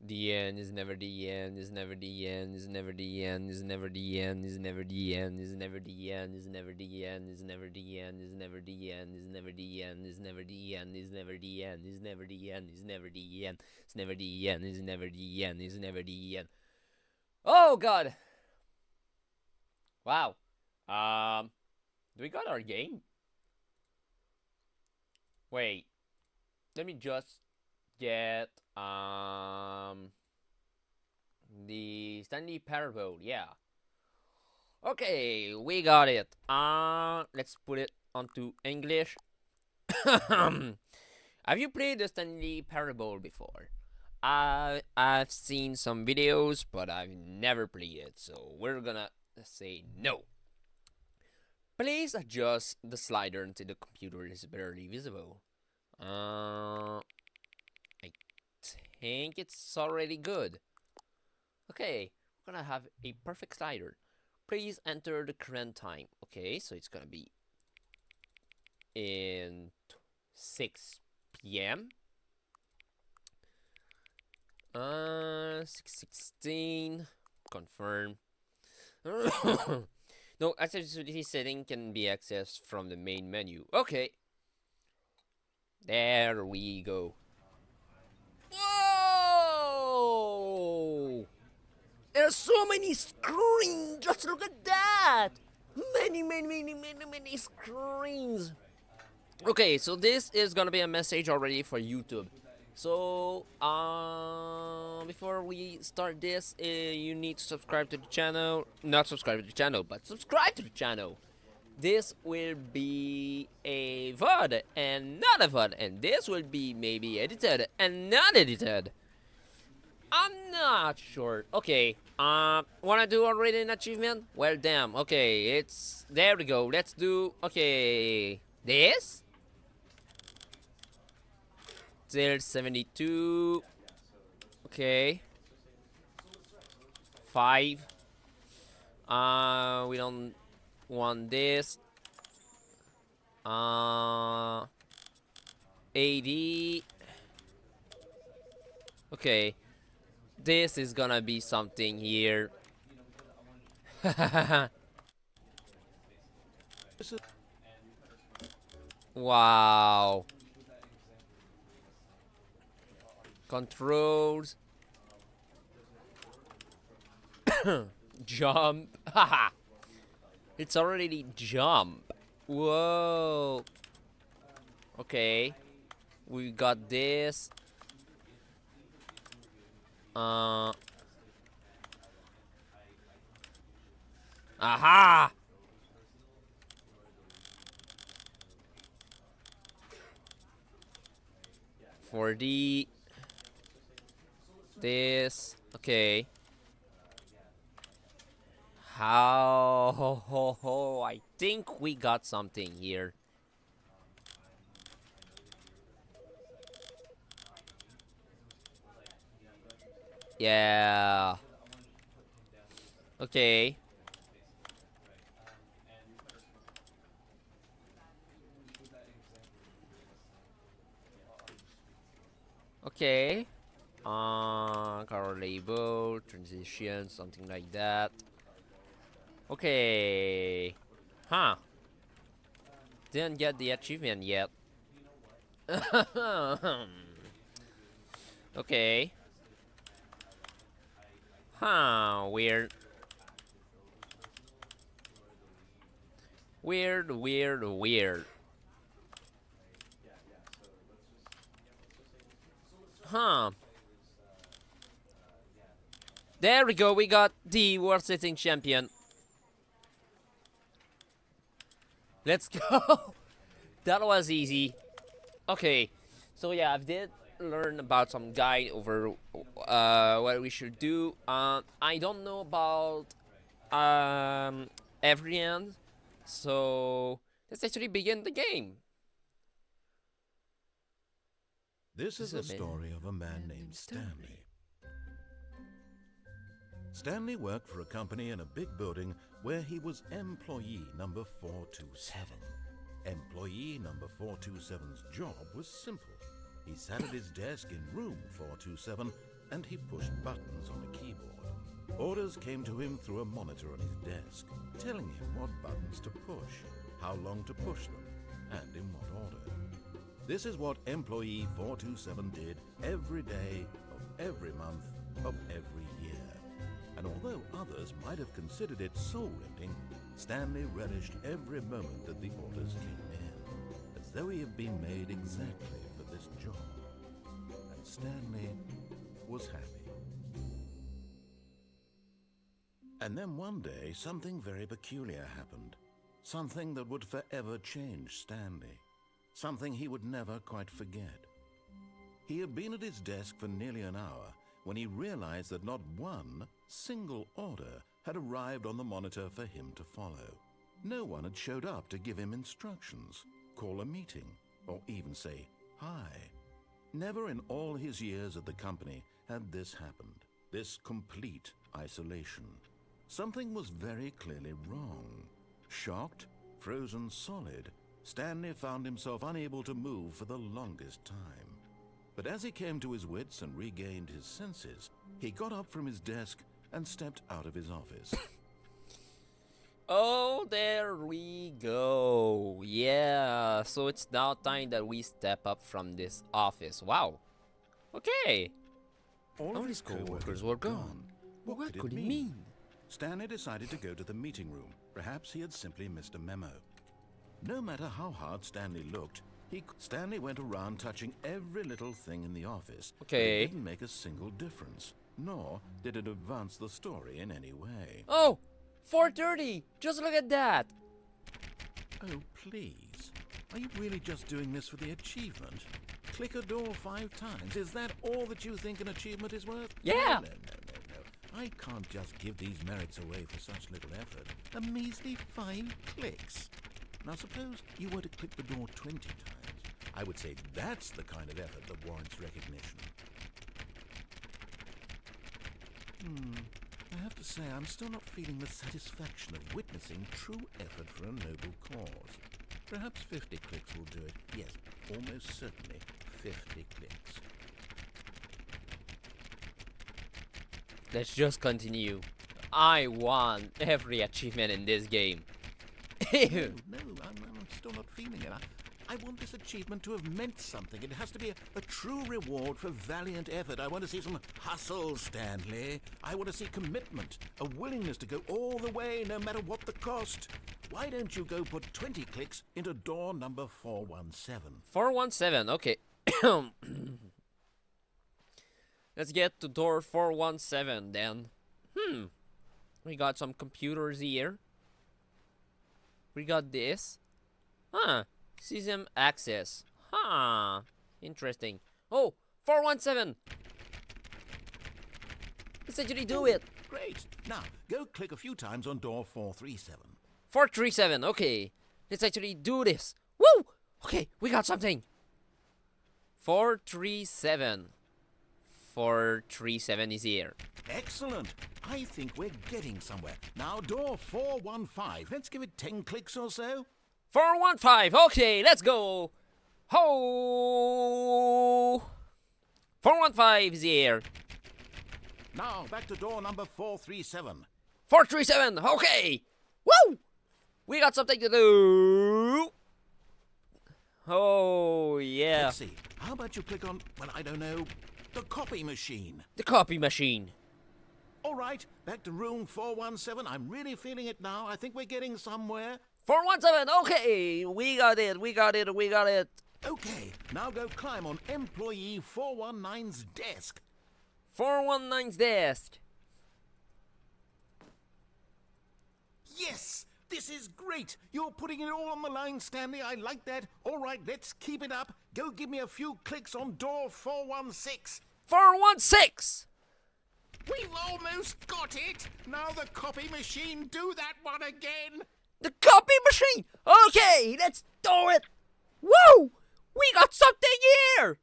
The end is never the end, is never the end, is never the end, is never the end, is never the end, is never the end, is never the end, is never the end, is never the end, is never the end, is never the end, is never the end, is never the end, is never the end, is never the end, is never the end, is never the end. Oh god! Wow. Do we got our game? Wait, let me just get the Stanley Parable, yeah. Okay, we got it. Let's put it onto English. Have you played the Stanley Parable before? I've seen some videos, but I've never played it, so we're gonna say no. Please adjust the slider until the computer is barely visible. I think it's already good. Okay, we're gonna have a perfect slider. Please enter the current time. Okay, so it's gonna be in 6 p.m. 6:16. Confirm. No, accessibility setting can be accessed from the main menu. Okay. There we go. Whoa! There's so many screens. Just look at that. Many screens. Okay, so this is gonna be a message already for YouTube. So, before we start this, you need to subscribe to the channel. Not subscribe to the channel, but subscribe to the channel. This will be a VOD and not a VOD, and this will be maybe edited and not edited. I'm not sure. Okay, wanna do already an achievement? Well, damn. Okay, it's there we go. Let's do this. There's 72. Okay. 5. We don't want this. 80. Okay. This is gonna be something here. Wow. Controls. Jump. Haha. It's already jump. Whoa. Okay. We got this. Aha! For this. Okay. How? I think we got something here. Yeah. Okay. Okay. Color label, transition, something like that. Okay. Huh. Didn't get the achievement yet. Okay. Huh, weird. Weird. Huh. There we go, we got the world sitting champion. Let's go. That was easy. Okay. So yeah, I did learn about some guide over what we should do. I don't know about every end. So let's actually begin the game. This is the story of a man named Stanley. Stanley worked for a company in a big building where he was employee number 427. Employee number 427's job was simple. He sat at his desk in room 427 and he pushed buttons on a keyboard. Orders came to him through a monitor on his desk, telling him what buttons to push, how long to push them, and in what order. This is what employee 427 did every day of every month of every year. And although others might have considered it soul-rending, Stanley relished every moment that the orders came in, as though he had been made exactly for this job. And Stanley was happy. And then one day, something very peculiar happened. Something that would forever change Stanley. Something he would never quite forget. He had been at his desk for nearly an hour when he realized that not one single order had arrived on the monitor for him to follow. No one had showed up to give him instructions, call a meeting, or even say hi. Never in all his years at the company had this happened, this complete isolation. Something was very clearly wrong. Shocked, frozen solid, Stanley found himself unable to move for the longest time. But as he came to his wits and regained his senses, he got up from his desk and stepped out of his office. Oh, there we go. Yeah, so it's now time that we step up from this office. Wow. Okay. All of his co-workers were gone. What could it mean? Stanley decided to go to the meeting room. Perhaps he had simply missed a memo. No matter how hard Stanley looked, Stanley went around touching every little thing in the office. Okay. It didn't make a single difference, nor did it advance the story in any way. Oh, 4:30. Just look at that. Oh, please. Are you really just doing this for the achievement? Click a door 5 times. Is that all that you think an achievement is worth? Yeah. No. I can't just give these merits away for such little effort. A measly 5 clicks. Now suppose you were to click the door 20 times. I would say that's the kind of effort that warrants recognition. I have to say I'm still not feeling the satisfaction of witnessing true effort for a noble cause. Perhaps 50 clicks will do it. Yes, almost certainly 50 clicks. Let's just continue. I want every achievement in this game. No, I'm still not feeling it. I want this achievement to have meant something. It has to be a true reward for valiant effort. I want to see some hustle, Stanley. I want to see commitment, a willingness to go all the way no matter what the cost. Why don't you go put 20 clicks into door number 417? 417, okay. Let's get to door 417 then. We got some computers here. We got this. System access. Interesting. Oh, 417. Let's actually do it. Great. Now, go click a few times on door 437. 437, okay. Let's actually do this. Woo! Okay, we got something. 437. 437 is here. Excellent. I think we're getting somewhere. Now, door 415. Let's give it 10 clicks or so. 415. Okay, let's go. Ho! 415 is here. Now, back to door number 437. 437. Okay. Woo! We got something to do. Oh, yeah. Let's see. How about you click on, well, I don't know, the copy machine. The copy machine. All right, back to room 417. I'm really feeling it now. I think we're getting somewhere. 417. Okay, we got it. We got it. We got it. Okay, now go climb on employee 419's desk. 419's desk. Yes, this is great. You're putting it all on the line, Stanley. I like that. All right, let's keep it up. Go give me a few clicks on door 416. 416. We've almost got it. Now the copy machine, do that one again. The copy machine. Okay, let's do it. Woo! We got something here.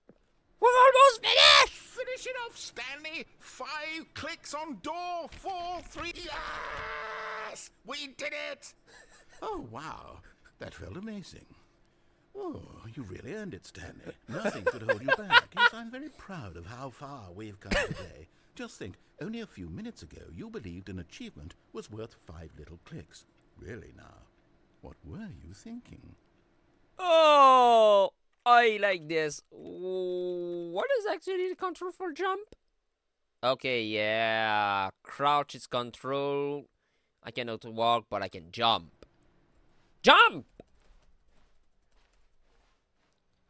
We're almost finished. Finish it off, Stanley. 5 clicks on door 43. Yes! We did it! Oh, wow. That felt amazing. Oh, you really earned it, Stanley. Nothing could hold you back. Yes, I'm very proud of how far we've come today. Just think, only a few minutes ago, you believed an achievement was worth 5 little clicks. Really now, what were you thinking? Oh, I like this. What is actually the control for jump? Okay, yeah. Crouch is control. I cannot walk, but I can jump. Jump!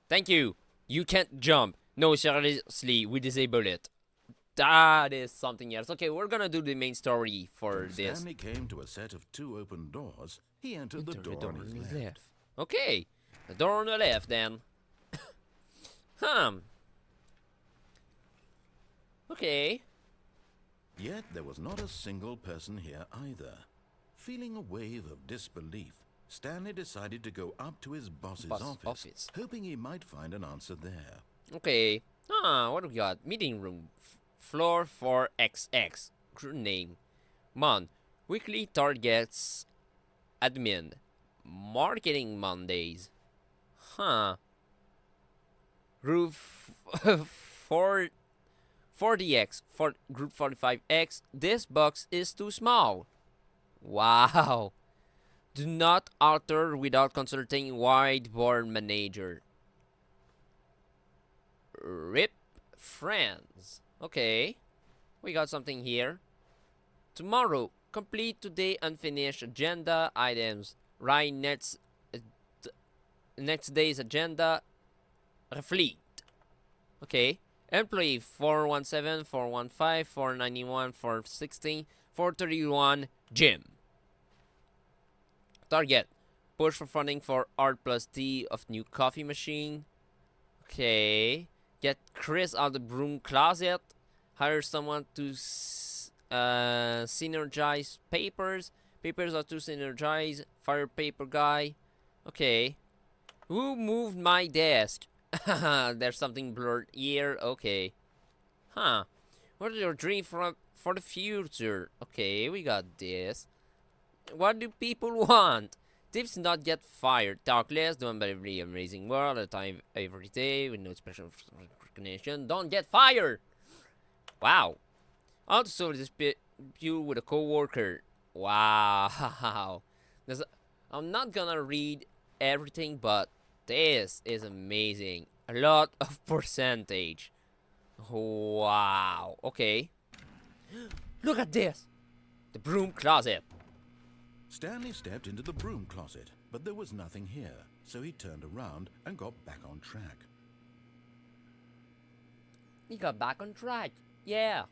Thank you. You can't jump. No, seriously, we disable it. That is something else. Okay, we're gonna do the main story for When this. Stanley came to a set of 2 open doors, he entered the door on his left. Okay, the door on the left then. Okay. Yet there was not a single person here either. Feeling a wave of disbelief, Stanley decided to go up to his boss's office, hoping he might find an answer there. Okay. What do we got? Meeting room. Floor 4XX. Crew name. Mon. Weekly targets. Admin. Marketing Mondays. Group 40X. For group 45X. This box is too small. Wow. Do not alter without consulting whiteboard manager. Rip friends. Okay. We got something here. Tomorrow. Complete today unfinished agenda items. Write next day's agenda. Reflect. Okay. Employee 417, 415, 491, 416, 431. Gym. Target. Push for funding for Art plus D of new coffee machine. Okay. Get Chris out of the broom closet. Hire someone to synergize papers. Papers are to synergize. Fire paper guy. Okay. Who moved my desk? There's something blurred here. Okay. What is your dream for the future? Okay, we got this. What do people want? Tips not get fired. Talk less. Do unbelievably amazing world at a time every day with no special recognition. Don't get fired. Wow. Also dispute with a coworker. Wow. I'm not gonna read everything, but this is amazing. A lot of percentage. Wow. Okay. Look at this. The broom closet. Stanley stepped into the broom closet, but there was nothing here, so he turned around and got back on track. He got back on track. Yeah.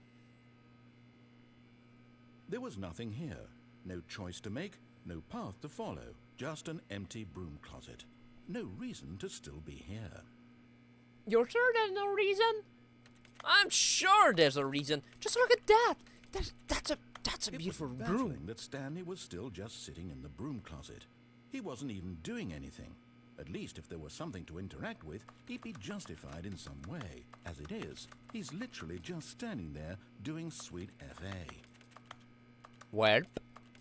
There was nothing here. No choice to make, no path to follow, just an empty broom closet. No reason to still be here. You're sure there's no reason? I'm sure there's a reason. Just look at that. That's a beautiful broom. It was baffling that Stanley was still just sitting in the broom closet. He wasn't even doing anything. At least if there was something to interact with, he'd be justified in some way. As it is, he's literally just standing there doing sweet FA. Well,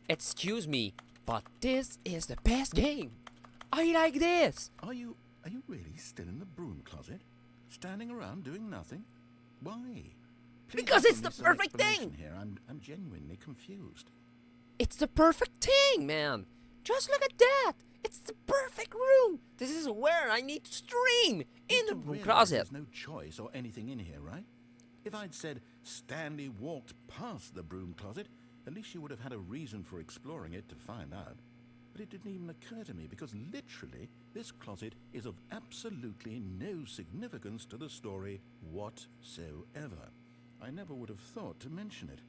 excuse me, but this is the best game. I like this. Are you really still in the broom closet? Standing around doing nothing? Why? Please because it's the perfect thing. Here. I'm genuinely confused. It's the perfect thing, man. Just look at that. It's the perfect room. This is where I need to stream, in the broom closet. There's no choice or anything in here, right? If I'd said Stanley walked past the broom closet, at least you would have had a reason for exploring it to find out. But it didn't even occur to me because literally this closet is of absolutely no significance to the story whatsoever. I never would have thought to mention it.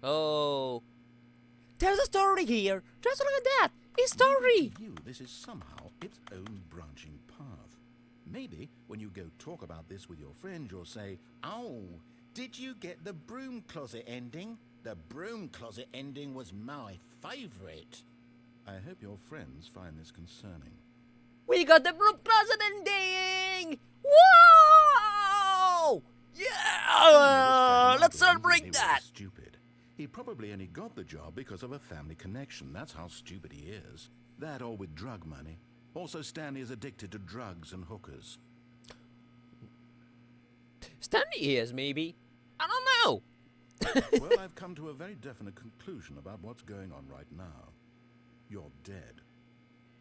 Oh. There's a story here. Just look at that. A story. To you, this is somehow its own branching path. Maybe when you go talk about this with your friend, you'll say, "Oh, did you get the broom closet ending? The broom closet ending was my favorite." I hope your friends find this concerning. We got the broom closet ending! Whoa! Yeah! Let's celebrate that! Stupid. He probably only got the job because of a family connection. That's how stupid he is. That or with drug money. Also, Stanley is addicted to drugs and hookers. Stanley is, maybe. I don't know. Well, I've come to a very definite conclusion about what's going on right now. You're dead.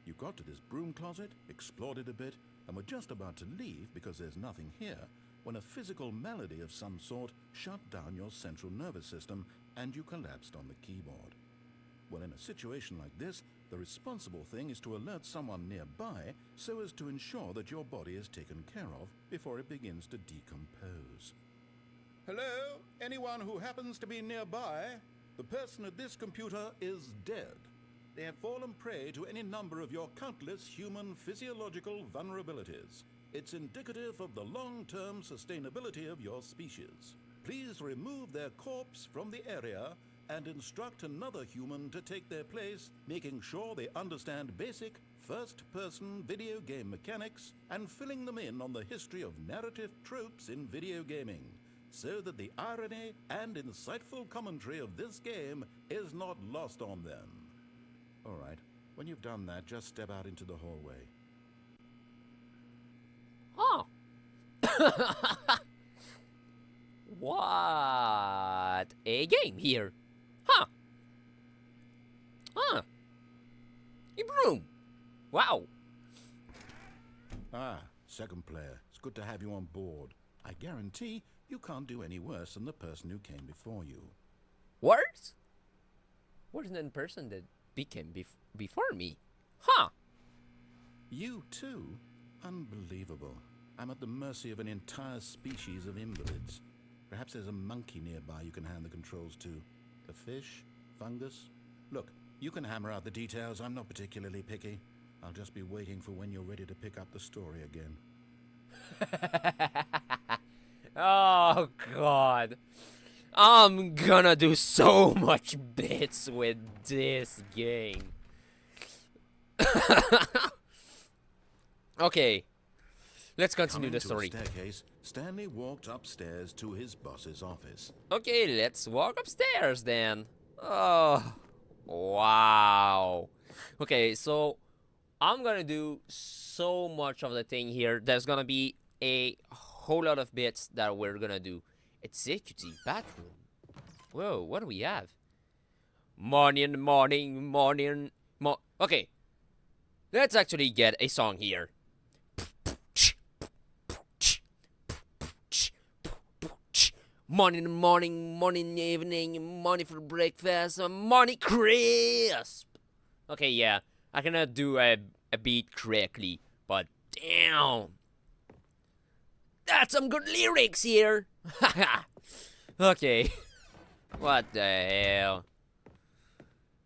You got to this broom closet, explored it a bit, and were just about to leave because there's nothing here, when a physical malady of some sort shut down your central nervous system and you collapsed on the keyboard. Well, in a situation like this, the responsible thing is to alert someone nearby so as to ensure that your body is taken care of before it begins to decompose. Hello? Anyone who happens to be nearby? The person at this computer is dead. They have fallen prey to any number of your countless human physiological vulnerabilities. It's indicative of the long-term sustainability of your species. Please remove their corpse from the area and instruct another human to take their place, making sure they understand basic first-person video game mechanics and filling them in on the history of narrative tropes in video gaming, so that the irony and insightful commentary of this game is not lost on them. All right, when you've done that, just step out into the hallway. Huh. What a game here. Huh. Huh. A broom. Wow. Ah, second player. It's good to have you on board. I guarantee you can't do any worse than the person who came before you. Worse? Worse than the person that became before me. Huh. You too? Unbelievable. I'm at the mercy of an entire species of invalids. Perhaps there's a monkey nearby you can hand the controls to. A fish? Fungus? Look, you can hammer out the details. I'm not particularly picky. I'll just be waiting for when you're ready to pick up the story again. Oh, God. I'm gonna do so much bits with this game. Okay. Let's continue the story. Coming to a staircase, Stanley walked upstairs to his boss's office. Okay, let's walk upstairs then. Oh, wow. Okay, so I'm gonna do so much of the thing here. There's gonna be a whole lot of bits that we're gonna do. Executive bathroom. Whoa, what do we have? Morning. Okay, let's actually get a song here. Morning, evening, morning for breakfast, morning crisp. Okay, yeah, I cannot do a beat correctly, but damn, that's some good lyrics here. Okay, what the hell?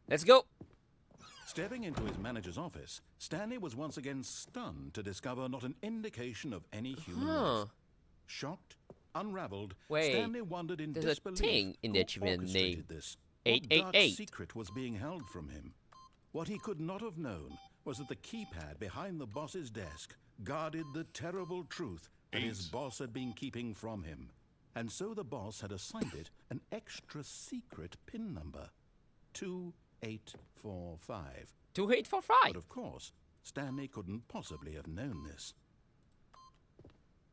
Let's go. Stepping into his manager's office, Stanley was once again stunned to discover not an indication of any human life. Shocked, unraveled, Wait, Stanley wondered in there's a disbelief thing in the who achievement orchestrated name. this. What dark 888. secret was being held from him? What he could not have known was that the keypad behind the boss's desk guarded the terrible truth that his boss had been keeping from him. And so the boss had assigned it an extra secret PIN number. 2845. 2845. But of course, Stanley couldn't possibly have known this.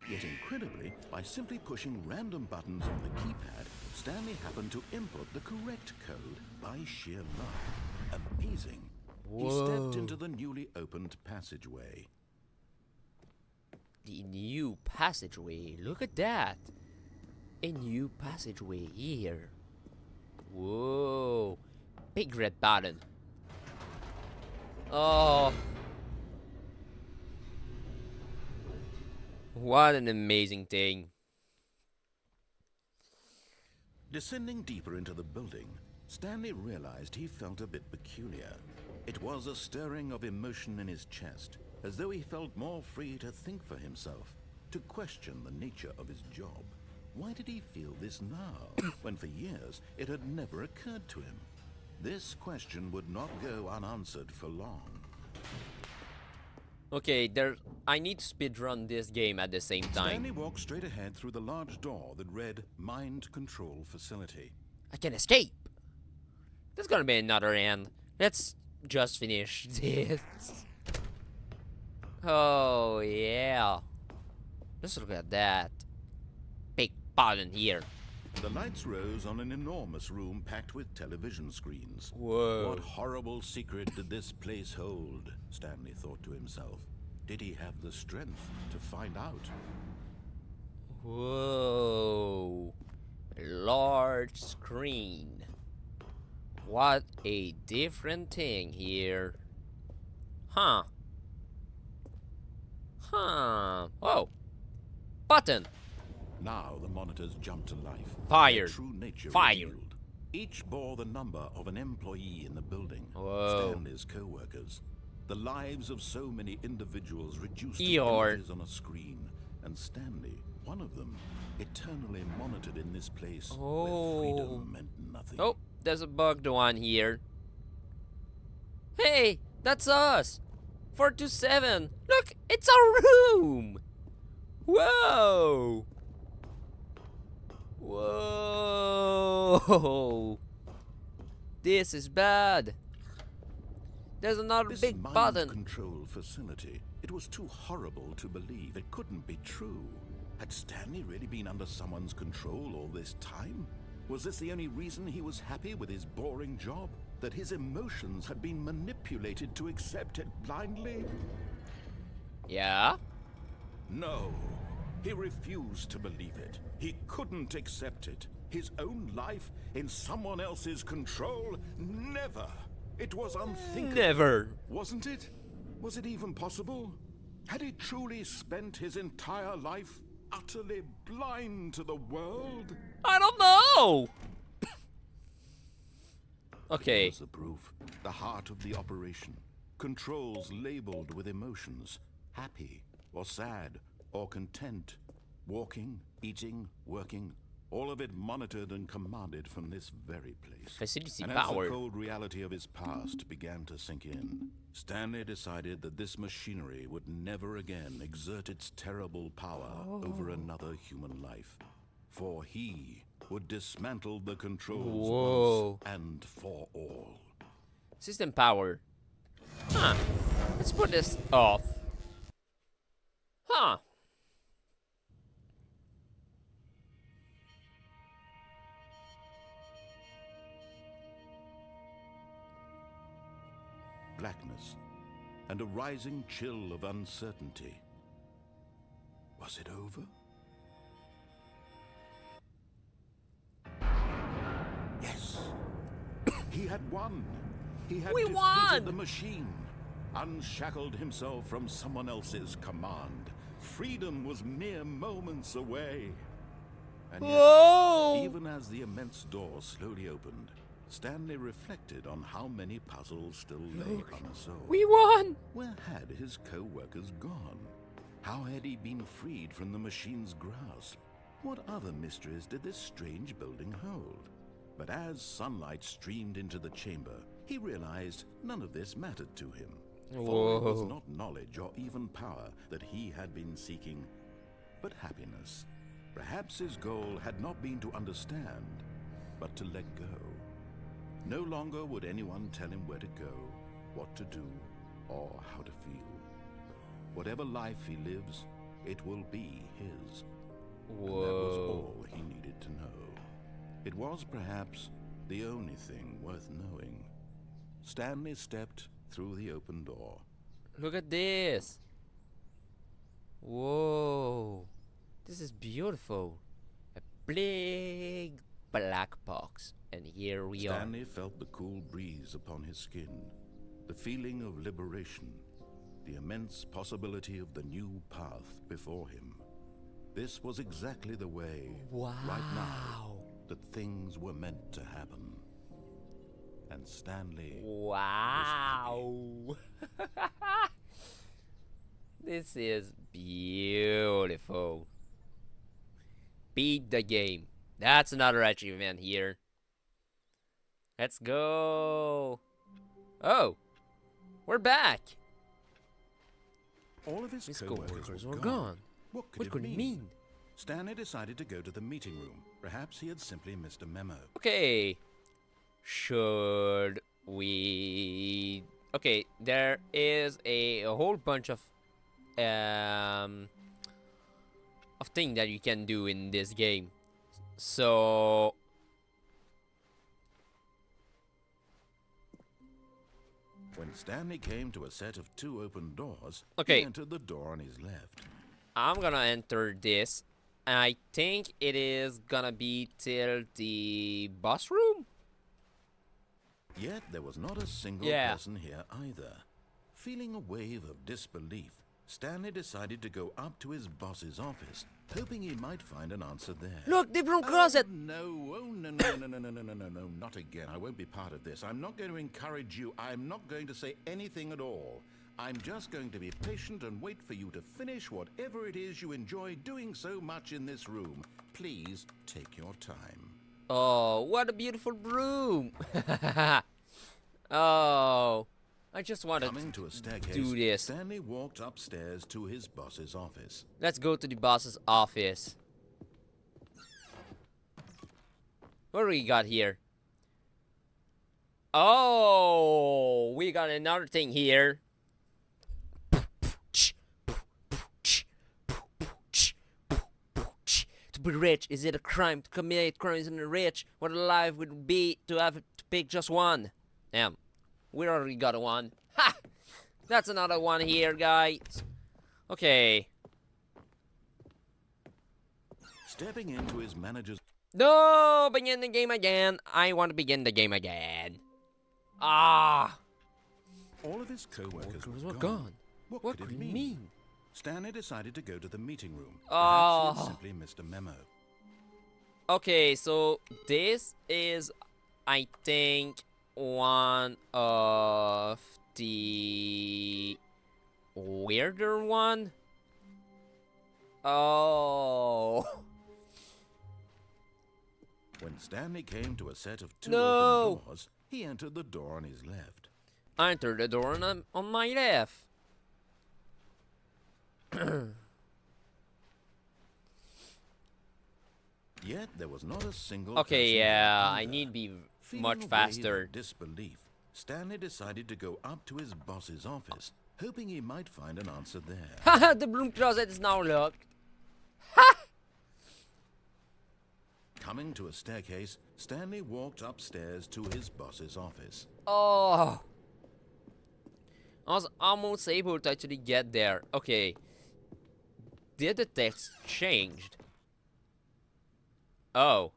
Yet incredibly, by simply pushing random buttons on the keypad, Stanley happened to input the correct code by sheer luck. Amazing. He stepped into the newly opened passageway. The new passageway. Look at that. A new passageway here. Whoa. Big red button. Oh. What an amazing thing. Descending deeper into the building, Stanley realized he felt a bit peculiar. It was a stirring of emotion in his chest, as though he felt more free to think for himself, to question the nature of his job. Why did he feel this now, when for years it had never occurred to him? This question would not go unanswered for long. Okay, I need to speedrun this game at the same time. Stanley walked straight ahead through the large door that read Mind Control Facility. I can escape. There's gonna be another end. Let's just finish this. Oh, yeah. Let's look at that. Big button here. The lights rose on an enormous room packed with television screens. Whoa. What horrible secret did this place hold? Stanley thought to himself. Did he have the strength to find out? Whoa. A large screen. What a different thing here. Huh. Whoa. Button. Now the monitors jumped to life. Fired. Their true nature Fired. revealed. Each bore the number of an employee in the building. Whoa. Stanley's co-workers. The lives of so many individuals reduced to Eeyore. images on a screen. And Stanley, one of them, eternally monitored in this place Oh. where freedom meant nothing. Oh, there's a bugged one here. Hey, that's us. 427. Look, it's our room. Whoa. Whoa. This is bad. There's another This big mind button. control facility, it was too horrible to believe. It couldn't be true. Had Stanley really been under someone's control all this time? Was this the only reason he was happy with his boring job? That his emotions had been manipulated to accept it blindly? Yeah? No. He refused to believe it. He couldn't accept it. His own life in someone else's control? Never. It was unthinkable. Never. Wasn't it? Was it even possible? Had he truly spent his entire life utterly blind to the world? I don't know. Okay. Here's the proof. The heart of the operation. Controls labeled with emotions. Happy, or sad, or content. Walking, eating, working. All of it monitored and commanded from this very place. Facility And as the power. cold reality of his past began to sink in, Stanley decided that this machinery would never again exert its terrible power over another human life. For he would dismantle the controls Whoa. once and for all. System power. Huh. Let's put this off. Huh. Blackness and a rising chill of uncertainty. Was it over? Yes. He had won. He had We defeated won! the machine, unshackled himself from someone else's command. Freedom was mere moments away. And yet, Whoa! even as the immense door slowly opened, Stanley reflected on how many puzzles still lay unsolved. We won! Where had his co-workers gone? How had he been freed from the machine's grasp? What other mysteries did this strange building hold? But as sunlight streamed into the chamber, he realized none of this mattered to him. For it was Whoa. not knowledge or even power that he had been seeking, but happiness. Perhaps his goal had not been to understand, but to let go. No longer would anyone tell him where to go, what to do, or how to feel. Whatever life he lives, it will be his. And that was Whoa. all he needed to know. It was perhaps the only thing worth knowing. Stanley stepped through the open door. Look at this. Whoa. This is beautiful. A big black box. And here we are. Stanley felt the cool breeze upon his skin, the feeling of liberation, the immense possibility of the new path before him. This was exactly the way, Wow. right now, that things were meant to happen. And Stanley... Wow. This is beautiful. Beat the game. That's another achievement here. Let's go. Oh, we're back. All of his His co-workers co-workers were were gone. gone. What could What it could it mean? mean? Stanley decided to go to the meeting room. Perhaps he had simply missed a memo. Okay. Should we... Okay, there is a whole bunch of things that you can do in this game. So... When Stanley came to a set of 2 open doors, Okay. he entered the door on his left. I'm gonna enter this. And I think it is gonna be till the boss room? Yet there was not a single Yeah. person here either. Feeling a wave of disbelief, Stanley decided to go up to his boss's office, hoping he might find an answer there. Look, different closet! No, no, not again. I won't be part of this. I'm not going to encourage you. I'm not going to say anything at all. I'm just going to be patient and wait for you to finish whatever it is you enjoy doing so much in this room. Please take your time. Oh, what a beautiful room! Oh, I just wanted Coming to a staircase, do this. Stanley walked upstairs to his boss's office. Let's go to the boss's office. What do we got here? Oh, we got another thing here. To be rich, is it a crime to commit crimes in the rich? What a life would it be to have to pick just one? Damn, we already got one. Ha! That's another one here, guys. Okay. Stepping into his manager's... No, begin the game again. I want to begin the game again. Ah. All of his co-workers were Gone. gone. What could it it mean? mean? Stanley decided to go to the meeting room. Perhaps he Oh. had simply missed a memo. Okay, so this is, I think, one of the weirder one. Oh. When Stanley came to a set of 2 No. open doors, he entered the door on his left. I entered the door on my left. Yet there was not a single Okay, person yeah, there I either. need to be Feeling much a wave faster. of disbelief, Stanley decided to go up to his boss's office, hoping he might find an answer there. Haha, the broom closet is now locked. Coming to a staircase, Stanley walked upstairs to his boss's office. Oh. I was almost able to actually get there. Okay. Did the text changed? Oh.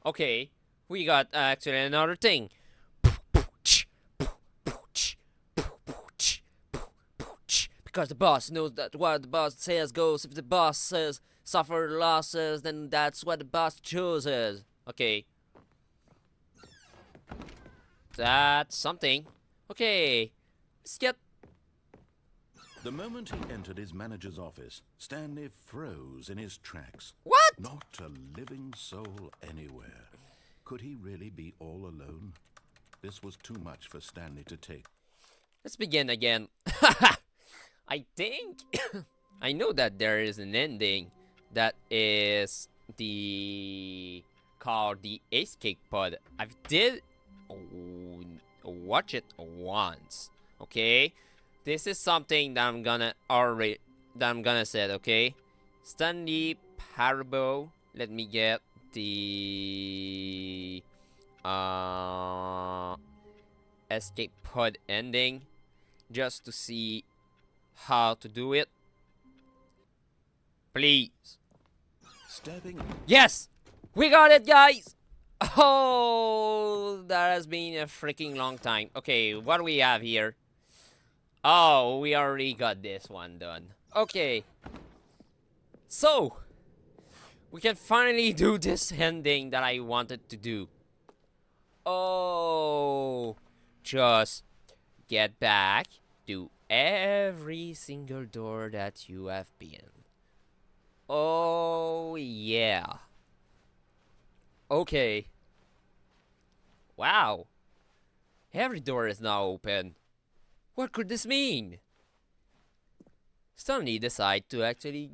Okay. We got actually another thing. Because the boss knows that what the boss says goes. If the boss says suffer losses, then that's what the boss chooses. Okay. That's something. Okay. Let's get... The moment he entered his manager's office, Stanley froze in his tracks. What? Not a living soul anywhere. Could he really be all alone? This was too much for Stanley to take. Let's begin again. I think... I know that there is an ending that is called the escape pod. I did watch it once. Okay? This is something that I'm gonna say, okay? Stanley Parable. Let me get the escape pod ending just to see how to do it. Please. Stepping... Yes! We got it, guys! Oh, that has been a freaking long time. Okay, what do we have here? Oh, we already got this one done. Okay. So, we can finally do this ending that I wanted to do. Oh, just get back to every single door that you have been. Oh, yeah. Okay. Wow. Every door is now open. What could this mean? Stanley decided to actually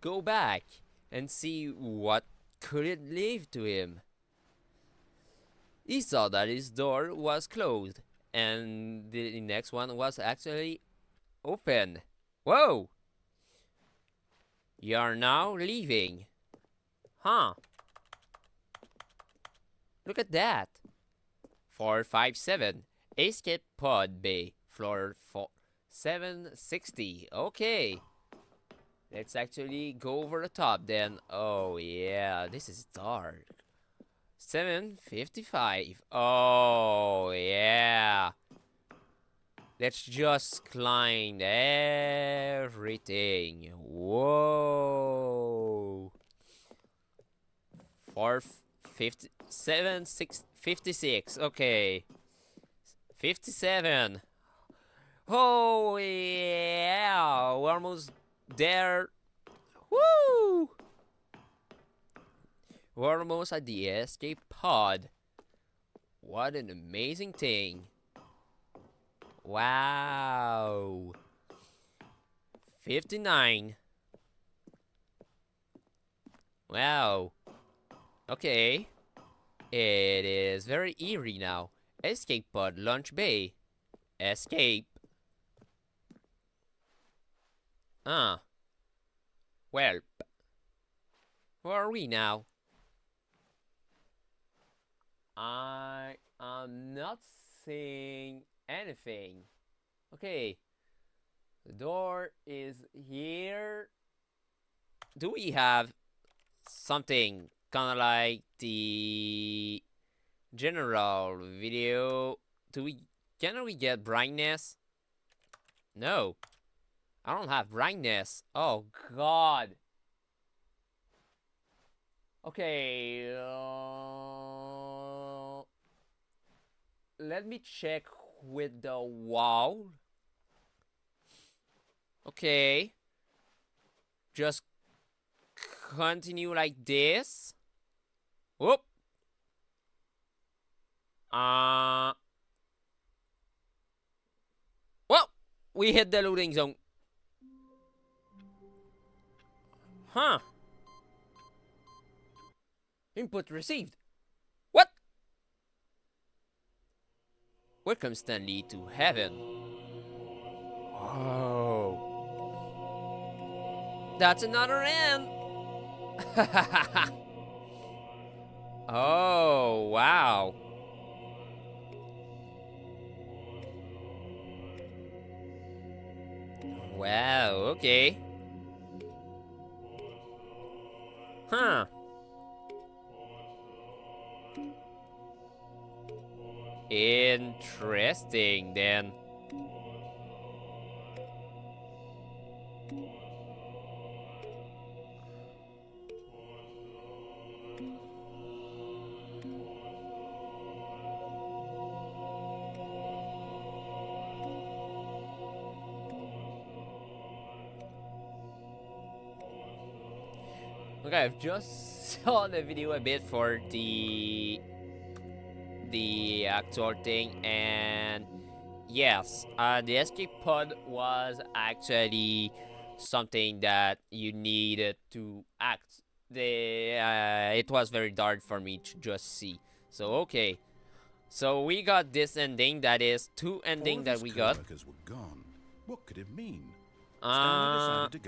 go back and see what could it lead to him. He saw that his door was closed, and the next one was actually open. Whoa! You are now leaving. Huh. Look at that. 457. Escape pod bay. Floor 760. Okay. Let's actually go over the top then. Oh yeah, this is dark. 755. Oh yeah. Let's just climb everything. Whoa. 457, 56. Okay. 57. Oh yeah. We're almost there. Woo! We're almost at the escape pod. What an amazing thing. Wow. 59. Wow. Okay. It is very eerie now. Escape pod launch bay. Escape. Well. Where are we now? I am not seeing anything. Okay. The door is here. Do we have something kind of like the general video? Can we get brightness? No. I don't have brightness. Oh god. Okay. Let me check with the wall. Okay. Just continue like this. Whoop. Well, we hit the loading zone. Huh. Input received. What? Welcome, Stanley, to heaven. Oh. That's another end. Oh, wow. Wow, okay. Huh. Interesting, then. Okay, I've just saw the video a bit for the actual thing, and yes, the escape pod was actually something that you needed to act. It was very dark for me to just see. So okay, so we got this ending. That is two ending that we got. Co-workers were gone. What could it mean?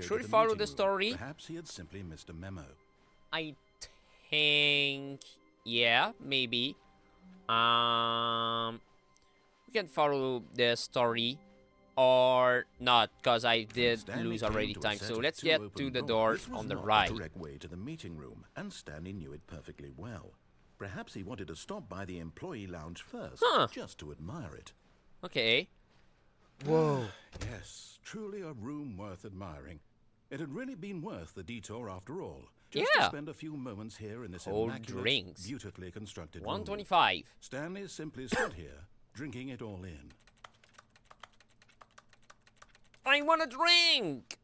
Should we follow the story? Perhaps he had simply missed a memo. I think, yeah, maybe. We can follow the story or not, because I did lose already time. So let's get to the door on the right. This was not a direct way to the meeting room, and Stanley knew it perfectly well. Perhaps he wanted to stop by the employee lounge first, just to admire it. Okay. Whoa. Yes, truly a room worth admiring. It had really been worth the detour after all. Just to spend a few moments here in this immaculate, beautifully constructed 125. room. Stanley simply stood here, drinking it all in. I want a drink!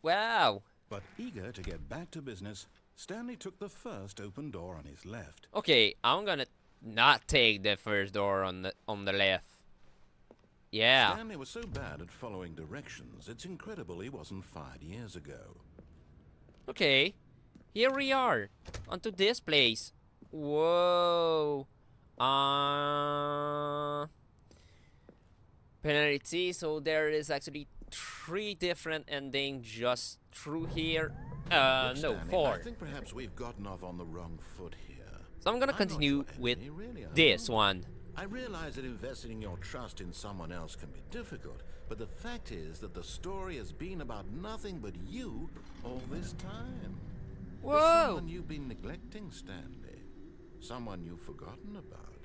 Wow. But eager to get back to business, Stanley took the first open door on his left. Okay, I'm gonna not take the first door on the left. Yeah. Stanley was so bad at following directions, it's incredible he wasn't fired years ago. Okay, here we are, onto this place. Whoa. Penalty. So there is actually three different endings just through here. Look, No, Stanley, I four. think perhaps we've gotten off on the wrong foot here. So I'm gonna I'm not your continue with enemy, really, are this you? one. I realize that investing your trust in someone else can be difficult, but the fact is that the story has been about nothing but you all this time. There's Whoa. someone you've been neglecting, Stanley. Someone you've forgotten about.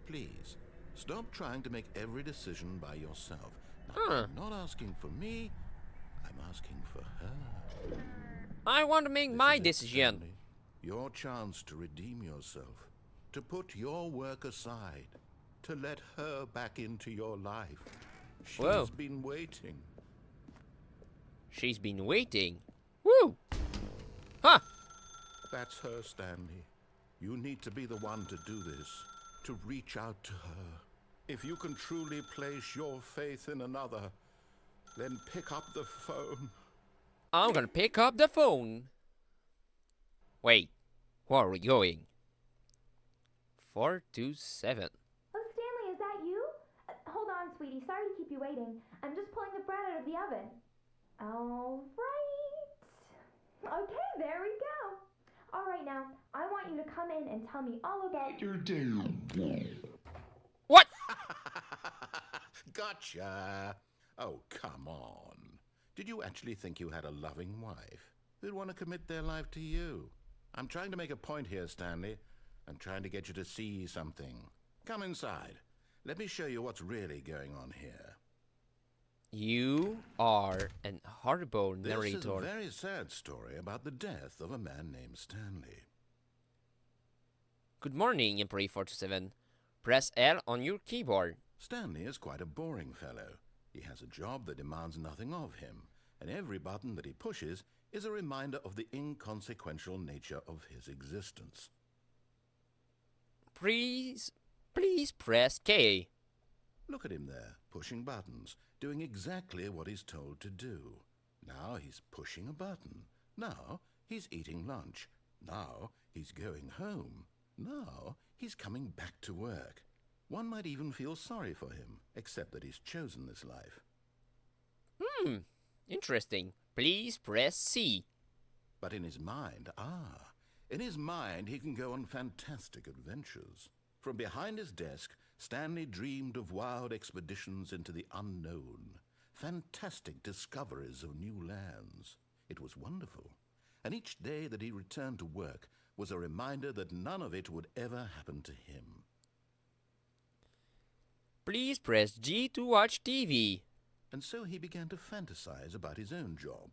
Please, stop trying to make every decision by yourself. Now, Huh. I'm not asking for me, I'm asking for her. I want to make This my is it, decision. Stanley. Your chance to redeem yourself, to put your work aside, to let her back into your life. Whoa. She's been waiting. She's been waiting. Woo. Huh. That's her, Stanley. You need to be the one to do this, to reach out to her. If you can truly place your faith in another, then pick up the phone. I'm gonna pick up the phone. Wait, where are we going? 427. Oh, Stanley, is that you? Hold on, sweetie. Sorry to keep you waiting. I'm just pulling the bread out of the oven. All right. Okay, there we go. All right, now, I want you to come in and tell me all about your day. What? Gotcha. Oh, come on. Did you actually think you had a loving wife who'd want to commit their life to you? I'm trying to make a point here, Stanley. I'm trying to get you to see something. Come inside. Let me show you what's really going on here. You are an horrible This is a narrator. very sad story about the death of a man named Stanley. Good morning, Employee 427. Press L on your keyboard. Stanley is quite a boring fellow. He has a job that demands nothing of him, and every button that he pushes is a reminder of the inconsequential nature of his existence. Please press K. Look at him there, pushing buttons, doing exactly what he's told to do. Now he's pushing a button. Now he's eating lunch. Now he's going home. Now he's coming back to work. One might even feel sorry for him, except that he's chosen this life. Interesting. Please press C. But in his mind, he can go on fantastic adventures. From behind his desk, Stanley dreamed of wild expeditions into the unknown, fantastic discoveries of new lands. It was wonderful, and each day that he returned to work was a reminder that none of it would ever happen to him. Please press G to watch TV. And so he began to fantasize about his own job.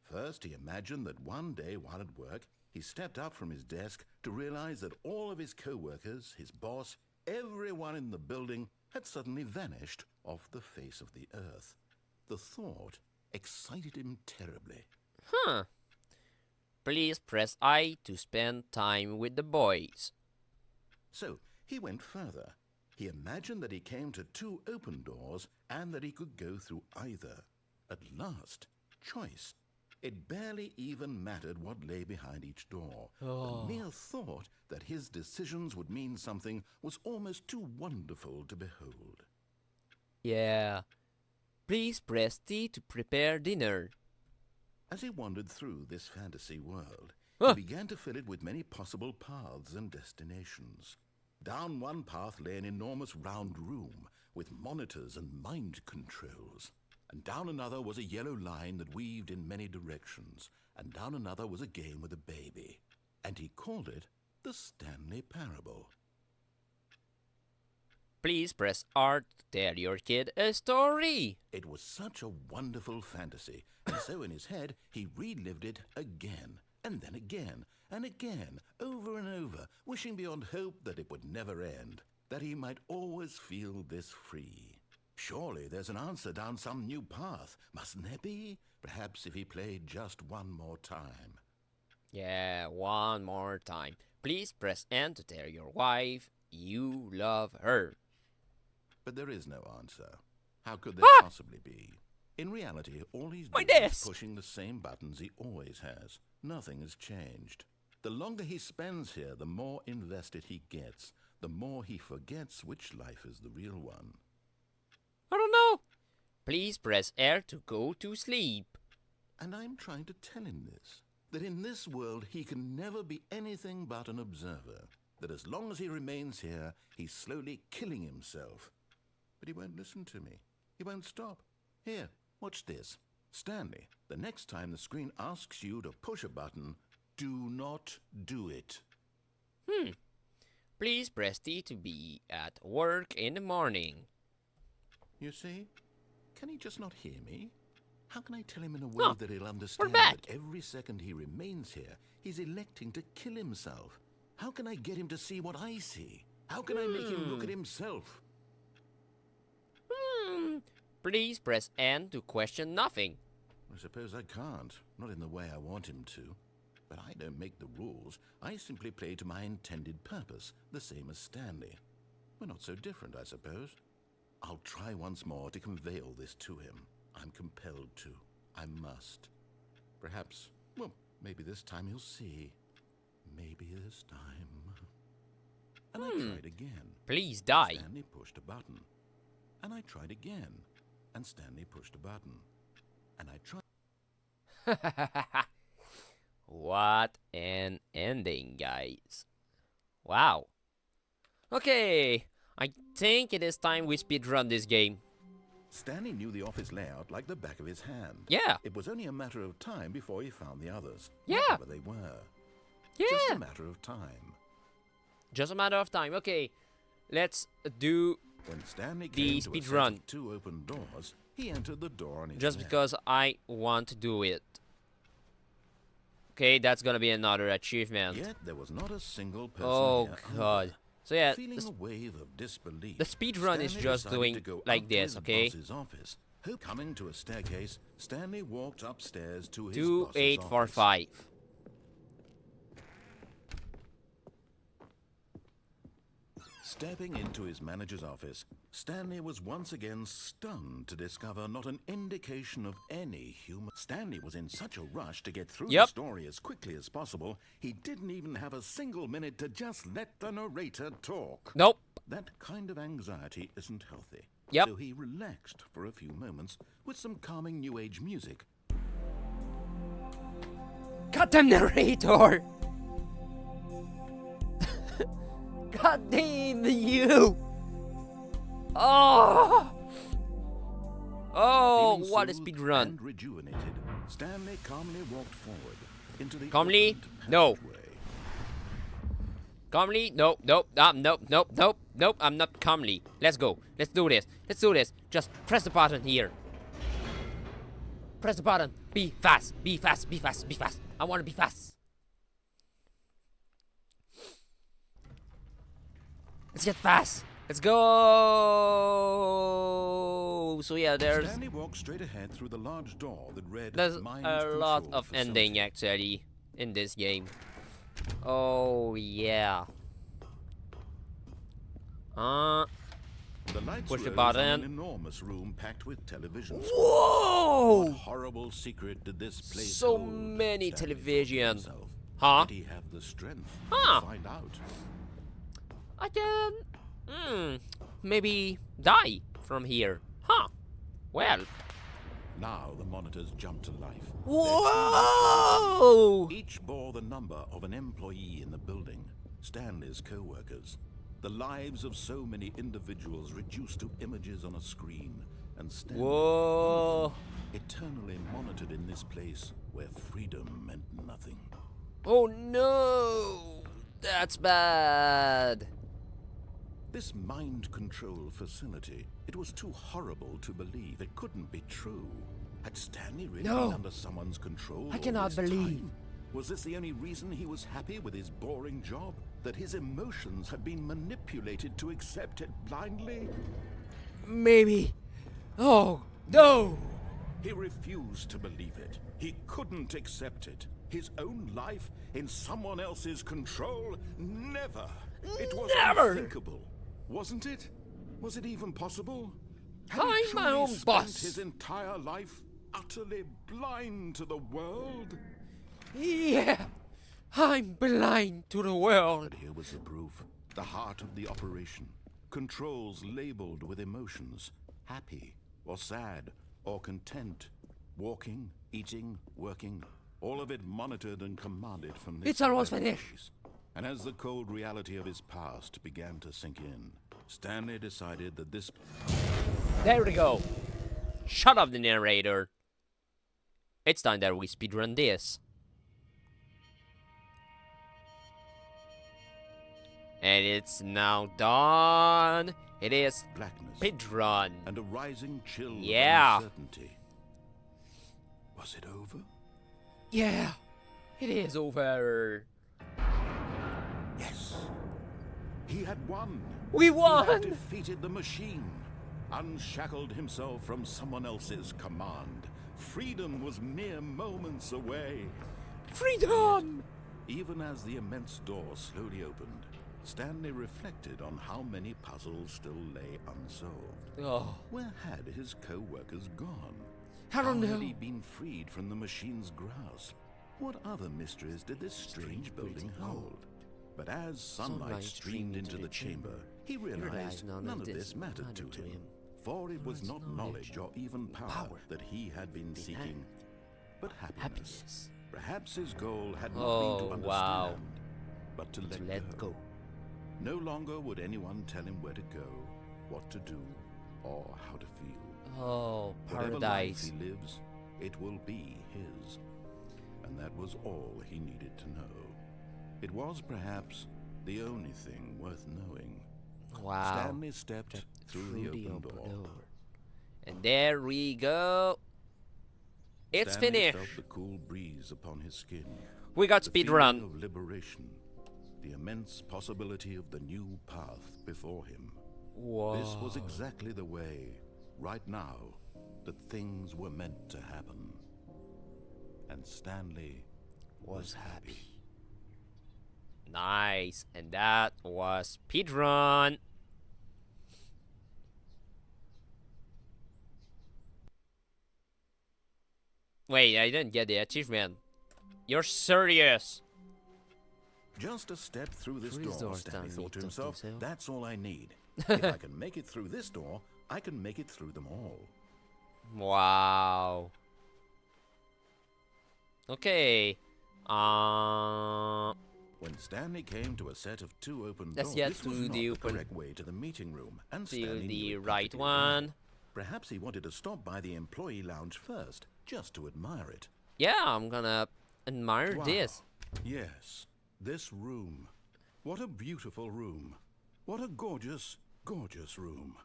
First, he imagined that one day while at work, he stepped up from his desk to realize that all of his co-workers, his boss, everyone in the building had suddenly vanished off the face of the earth. The thought excited him terribly. Huh. Please press I to spend time with the boys. So he went further. He imagined that he came to two open doors and that he could go through either. At last, choice. It barely even mattered what lay behind each door. The mere thought that his decisions would mean something was almost too wonderful to behold. Yeah. Please press T to prepare dinner. As he wandered through this fantasy world, Huh. he began to fill it with many possible paths and destinations. Down one path lay an enormous round room with monitors and mind controls. And down another was a yellow line that weaved in many directions. And down another was a game with a baby. And he called it the Stanley Parable. Please press R to tell your kid a story. It was such a wonderful fantasy, and so in his head he relived it again, and then again, and again, over and over, wishing beyond hope that it would never end, that he might always feel this free. Surely there's an answer down some new path, mustn't there be? Perhaps if he played just one more time. Yeah, one more time. Please press N to tell your wife you love her. But there is no answer. How could there possibly be? In reality, all he's My doing is desk! pushing the same buttons he always has. Nothing has changed. The longer he spends here, the more invested he gets, the more he forgets which life is the real one. I don't know. Please press R to go to sleep. And I'm trying to tell him this, that in this world he can never be anything but an observer, that as long as he remains here, he's slowly killing himself. But he won't listen to me. He won't stop. Here, watch this. Stanley, the next time the screen asks you to push a button, do not do it. Please press T to be at work in the morning. You see? Can he just not hear me? How can I tell him in a way that he'll understand back. that every second he remains here, he's electing to kill himself? How can I get him to see what I see? How can I make him look at himself? Please press N to question nothing. I suppose I can't. Not in the way I want him to. But I don't make the rules. I simply play to my intended purpose, the same as Stanley. We're not so different, I suppose. I'll try once more to convey all this to him. I'm compelled to. I must. Perhaps, well, maybe this time he'll see. Maybe this time. And I tried again. Please die. Stanley pushed a button. And I tried again. And Stanley pushed a button. And I tried. What an ending, guys. Wow. Okay, I think it is time we speedrun this game. Stanley knew the office layout like the back of his hand. Yeah. It was only a matter of time before he found the others. Yeah. Wherever they were. Just a matter of time. Just a matter of time. Okay, let's do When Stanley the came to a speed set run. of two open doors, he entered the door on his just left. because I want to do it. Okay, that's gonna be another achievement. Yet there was not a single person Oh here god. either. So yeah, Feeling a wave of disbelief, the speed run is Stanley just decided doing to go like up to this, his okay? boss's office. Coming to a staircase, Stanley walked upstairs to his boss's office. 2845. Stepping into his manager's office, Stanley was once again stunned to discover not an indication of any human. Stanley was in such a rush to get through the story as quickly as possible, he didn't even have a single minute to just let the narrator talk. Nope. That kind of anxiety isn't healthy. Yep. So he relaxed for a few moments with some calming new age music. Goddamn narrator! God damn you! Oh! Oh, Feeling what a soothed speed run. and rejuvenated, Stanley calmly walked forward into the Calmly? opened No. passageway. Calmly? Nope, nope, nope, nope, nope, nope, I'm not calmly. Let's go. Let's do this. Let's do this. Just press the button here. Press the button. Be fast. Be fast. Be fast. Be fast. I want to be fast. Let's get fast. Let's go. So yeah, Stanley walked straight ahead through the large door that read there's Mind a lot Control of Facility. ending actually in this game. Oh yeah. The lights Push the rose button. on an enormous room packed with television screens. Whoa! What horrible secret did this place So hold? many Stanley thought to television. himself. Huh? Did he have the strength Huh. to find out? I can maybe die from here. Huh. Well. Now the monitors jumped to life. Whoa! Each bore the number of an employee in the building, Stanley's co-workers. The lives of so many individuals reduced to images on a screen, and Stanley, Whoa! one of them, eternally monitored in this place where freedom meant nothing. Oh no! That's bad. This mind control facility, it was too horrible to believe. It couldn't be true. Had Stanley really No. been under someone's control? I all cannot this believe. time? Was this the only reason he was happy with his boring job? That his emotions had been manipulated to accept it blindly? Maybe. Oh no! He refused to believe it. He couldn't accept it. His own life in someone else's control? Never! It was Never! unthinkable. Wasn't it? Was it even possible? Had I'm he my truly own spent boss. his entire life utterly blind to the world? Yeah, I'm blind to the world. But here was the proof. The heart of the operation. Controls labeled with emotions. Happy, or sad, or content. Walking, eating, working. All of it monitored and commanded from this It's almost web finished. place. And as the cold reality of his past began to sink in, Stanley decided that this... There we go. Shut up, the narrator. It's time that we speedrun this. And it's now done. It is blackness speedrun. and a rising chill Yeah. of uncertainty. Was it over? Yeah, it is over. Yes. He had won. We He had won. defeated the machine. Unshackled himself from someone else's command. Freedom was mere moments away. Freedom. Even as the immense door slowly opened, Stanley reflected on how many puzzles still lay unsolved. Oh, Where had his co-workers gone? I don't How know. had he been freed from the machine's grasp? What other mysteries did this strange building hold? But as sunlight streamed into the chamber, he realized none of this mattered to him. For it was not knowledge or even power that he had been seeking, but happiness. Perhaps his goal had not been to understand, wow. but to To let let go. No longer would anyone tell him where to go, what to do, or how to feel. Oh, Whatever life paradise. he lives, it will be his. And that was all he needed to know. It was perhaps the only thing worth knowing. Wow. Stanley stepped through the open door. And there we go. It's Stanley finished. felt the cool breeze upon his skin. We got The feeling speedrun. of liberation. The immense possibility of the new path before him. Whoa. This was exactly the way, right now, that things were meant to happen. And Stanley was happy. Nice. And that was speedrun. Wait, I didn't get the achievement. You're serious? Just a step through this Through this door, door, Stanley Stanley thought to thought to himself. himself. That's all I need. If I can make it through this door, I can make it through them all. Wow. Okay. When Stanley came to a set of two open Let's doors, get this was to not the the open- correct way to the meeting room, and To Stanley the knew it right perfectly well. one. Perhaps he wanted to stop by the employee lounge first, just to admire it. Yeah, I'm gonna admire Wow. this. Yes, this room. What a beautiful room. What a gorgeous, gorgeous room.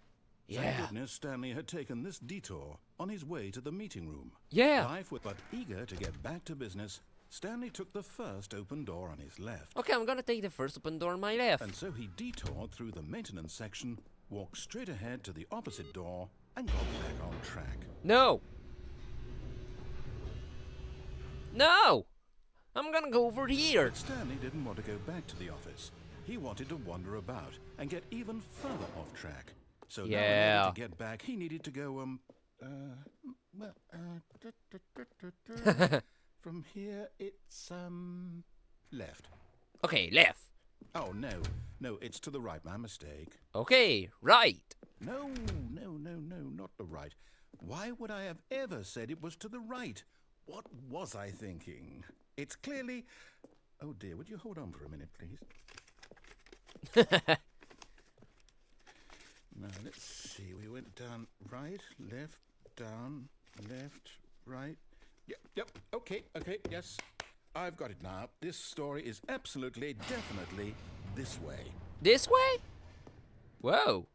Thank Yeah. goodness Stanley had taken this detour on his way to the meeting room. Yeah. Life was but eager to get back to business. Stanley took the first open door on his left. Okay, I'm gonna take the first open door on my left. And so he detoured through the maintenance section, walked straight ahead to the opposite door, and got back on track. No. No. I'm gonna go over here. But Stanley didn't want to go back to the office. He wanted to wander about and get even further off track. So now in Yeah. order to get back, he needed to go, from here it's, left. Okay, left. Oh, no, it's to the right, my mistake. Okay, right. No, not the right. Why would I have ever said it was to the right? What was I thinking? It's clearly... Oh dear, would you hold on for a minute, please? Now, let's see. We went down right, left, down, left, right. Yep, okay, yes. I've got it now. This story is absolutely, definitely this way. This way? Whoa.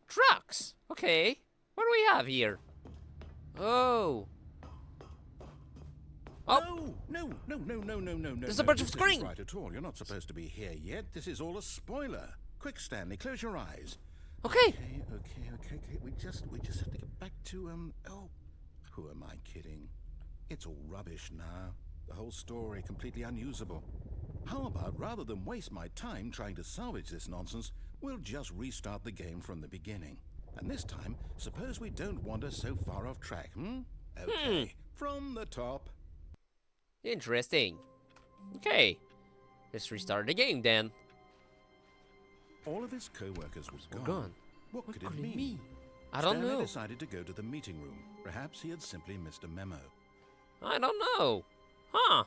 Trucks. Okay. What do we have here? Oh. Oh. No. There's a bunch of This isn't screen. right at all. You're not supposed to be here yet. This is all a spoiler. Quick, Stanley, close your eyes. Okay. Okay. We just have to get back to, oh, who am I kidding? It's all rubbish now. The whole story completely unusable. How about, rather than waste my time trying to salvage this nonsense, we'll just restart the game from the beginning. And this time, suppose we don't wander so far off track, Okay, from the top. Interesting. Okay. Let's restart the game then. All of his co-workers were We're gone. gone. What could it mean? I don't Stanley know. decided to go to the meeting room. Perhaps he had simply missed a memo. I don't know. Huh.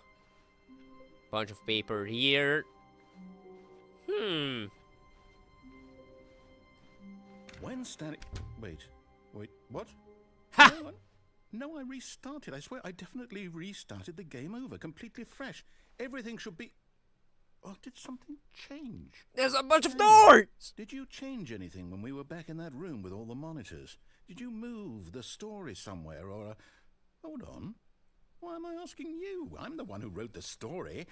Bunch of paper here. When Stanley... Wait, what? Ha! No, I restarted. I swear, I definitely restarted the game over, completely fresh. Everything should be... Oh, did something change? There's a bunch of doors! Did you change anything when we were back in that room with all the monitors? Did you move the story somewhere or... Hold on. Why am I asking you? I'm the one who wrote the story. It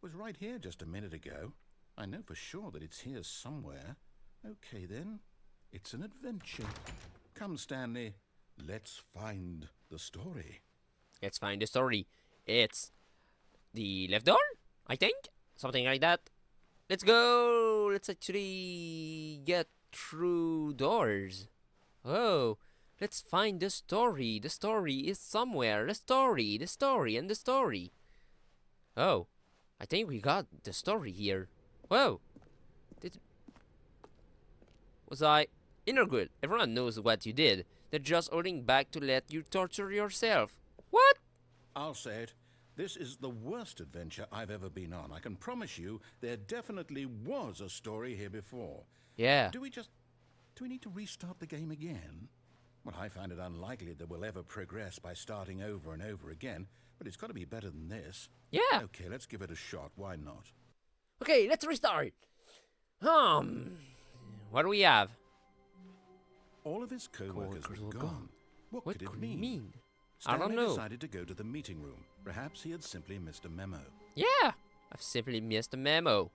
was right here just a minute ago. I know for sure that it's here somewhere. Okay, then. It's an adventure. Come, Stanley. Let's find the story. Let's find the story. It's the left door, I think. Something like that. Let's go. Let's actually get through doors. Oh, let's find the story. The story is somewhere. The story, and the story. Oh, I think we got the story here. Whoa. Was I... Inner good. Everyone knows what you did. They're just holding back to let you torture yourself. What? I'll say it. This is the worst adventure I've ever been on. I can promise you there definitely was a story here before. Yeah. Do we need to restart the game again? Well, I find it unlikely that we'll ever progress by starting over and over again, but it's got to be better than this. Yeah. Okay, let's give it a shot. Why not? Okay, let's restart. What do we have? All of his co-workers were gone. What could it mean? I don't Stanley know. decided to go to the meeting room. Perhaps he had simply missed a memo. Yeah, I've simply missed a memo.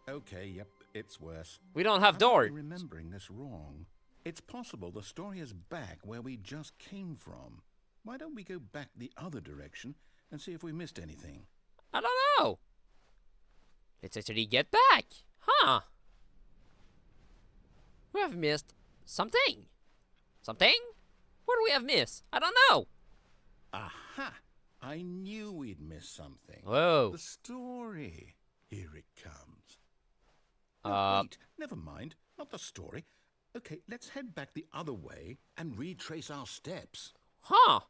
Okay, yep, it's worse. We don't have I'm door. remembering this wrong. It's possible the story is back where we just came from. Why don't we go back the other direction and see if we missed anything? I don't know. Let's actually get back. Huh. We have missed something. Something? What do we have missed? I don't know. Aha! I knew we'd miss something. Whoa. The story. Here it comes. No, wait, never mind. Not the story. Okay, let's head back the other way and retrace our steps. Huh.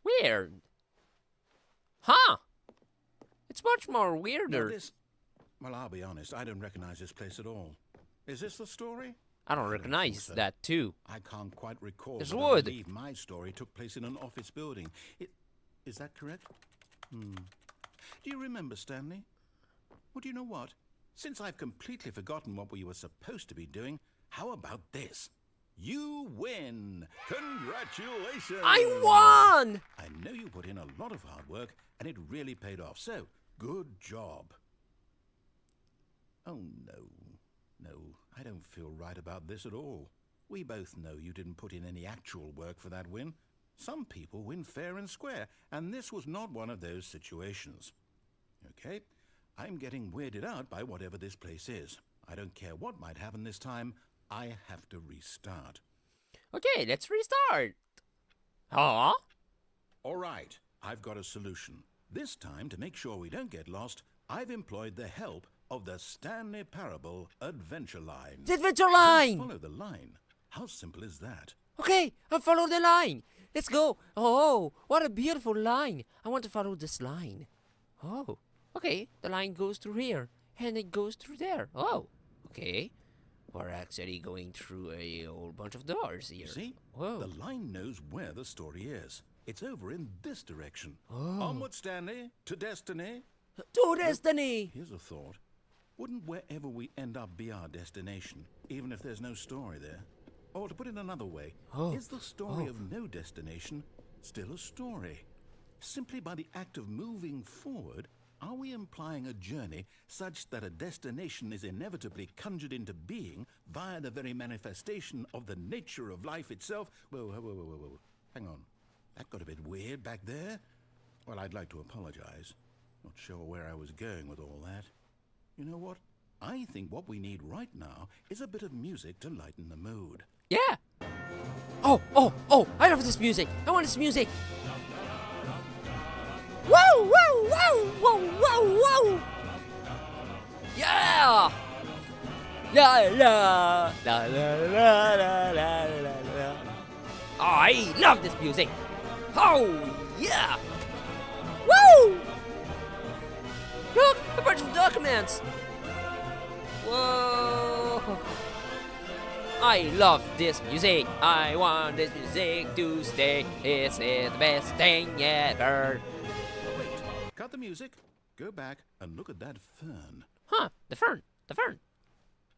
Weird. Huh. It's much more Now weirder. well, I'll be honest, I don't recognize this place at all. Is this the story? I don't recognize so. that too. I can't quite recall. There's but wood. I believe my story took place in an office building. Is that correct? Do you remember, Stanley? Well, do you know what? Since I've completely forgotten what we were supposed to be doing, how about this? You win! Congratulations! I won! I know you put in a lot of hard work, and it really paid off. So, good job. Oh, no. No, I don't feel right about this at all. We both know you didn't put in any actual work for that win. Some people win fair and square, and this was not one of those situations. Okay, I'm getting weirded out by whatever this place is. I don't care what might happen this time. I have to restart. Okay, let's restart. Huh? All right, I've got a solution. This time, to make sure we don't get lost, I've employed the help of the Stanley Parable Adventure Line. The adventure line! Follow the line. How simple is that? Okay, I'll follow the line. Let's go. Oh, what a beautiful line. I want to follow this line. Oh, okay. The line goes through here, and it goes through there. Oh, okay. We're actually going through a whole bunch of doors here. See? Whoa. The line knows where the story is. It's over in this direction. Oh. Onward, Stanley, to destiny. To destiny! Here's a thought. Wouldn't wherever we end up be our destination, even if there's no story there? Or to put it another way, is the story of no destination still a story? Simply by the act of moving forward, are we implying a journey such that a destination is inevitably conjured into being via the very manifestation of the nature of life itself? Whoa. Hang on. That got a bit weird back there. Well, I'd like to apologize. Not sure where I was going with all that. You know what? I think what we need right now is a bit of music to lighten the mood. Yeah. Oh, oh, oh! I love this music. I want this music. Whoa, whoa, whoa, whoa, whoa, whoa! Yeah! La la la la la la la la la. I love this music. Oh yeah! Woo! Look, a bunch of documents. Whoa! I love this music. I want this music to stay. This is the best thing ever. Oh, wait. Cut the music. Go back and look at that fern. Huh? The fern. The fern.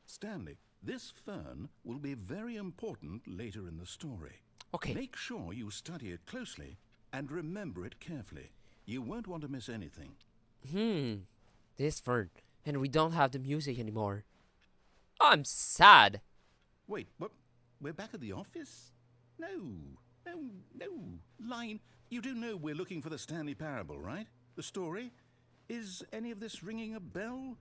Stanley, this fern will be very important later in the story. Okay. Make sure you study it closely and remember it carefully. You won't want to miss anything. This fern. And we don't have the music anymore. I'm sad. Wait, what? We're back at the office? No. Line, you do know we're looking for the Stanley Parable, right? The story? Is any of this ringing a bell?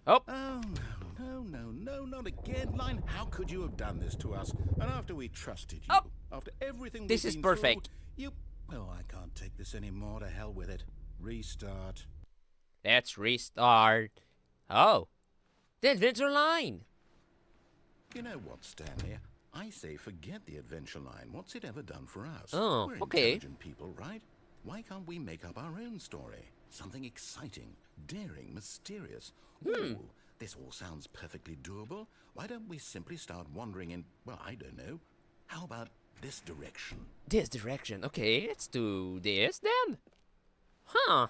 Oh. Oh, no, not again. Line, how could you have done this to us? And after we trusted you, Oh. after everything This we've is been perfect. through, you... Oh, I can't take this anymore. To hell with it. Restart. Let's restart. Oh. The adventure line. You know what, Stanley? I say forget the adventure line. What's it ever done for us? Oh, We're okay. intelligent people, right? Why can't we make up our own story? Something exciting, daring, mysterious. Ooh, this all sounds perfectly doable. Why don't we simply start wandering in, well, I don't know. How about this direction? This direction. Okay, let's do this then. Huh.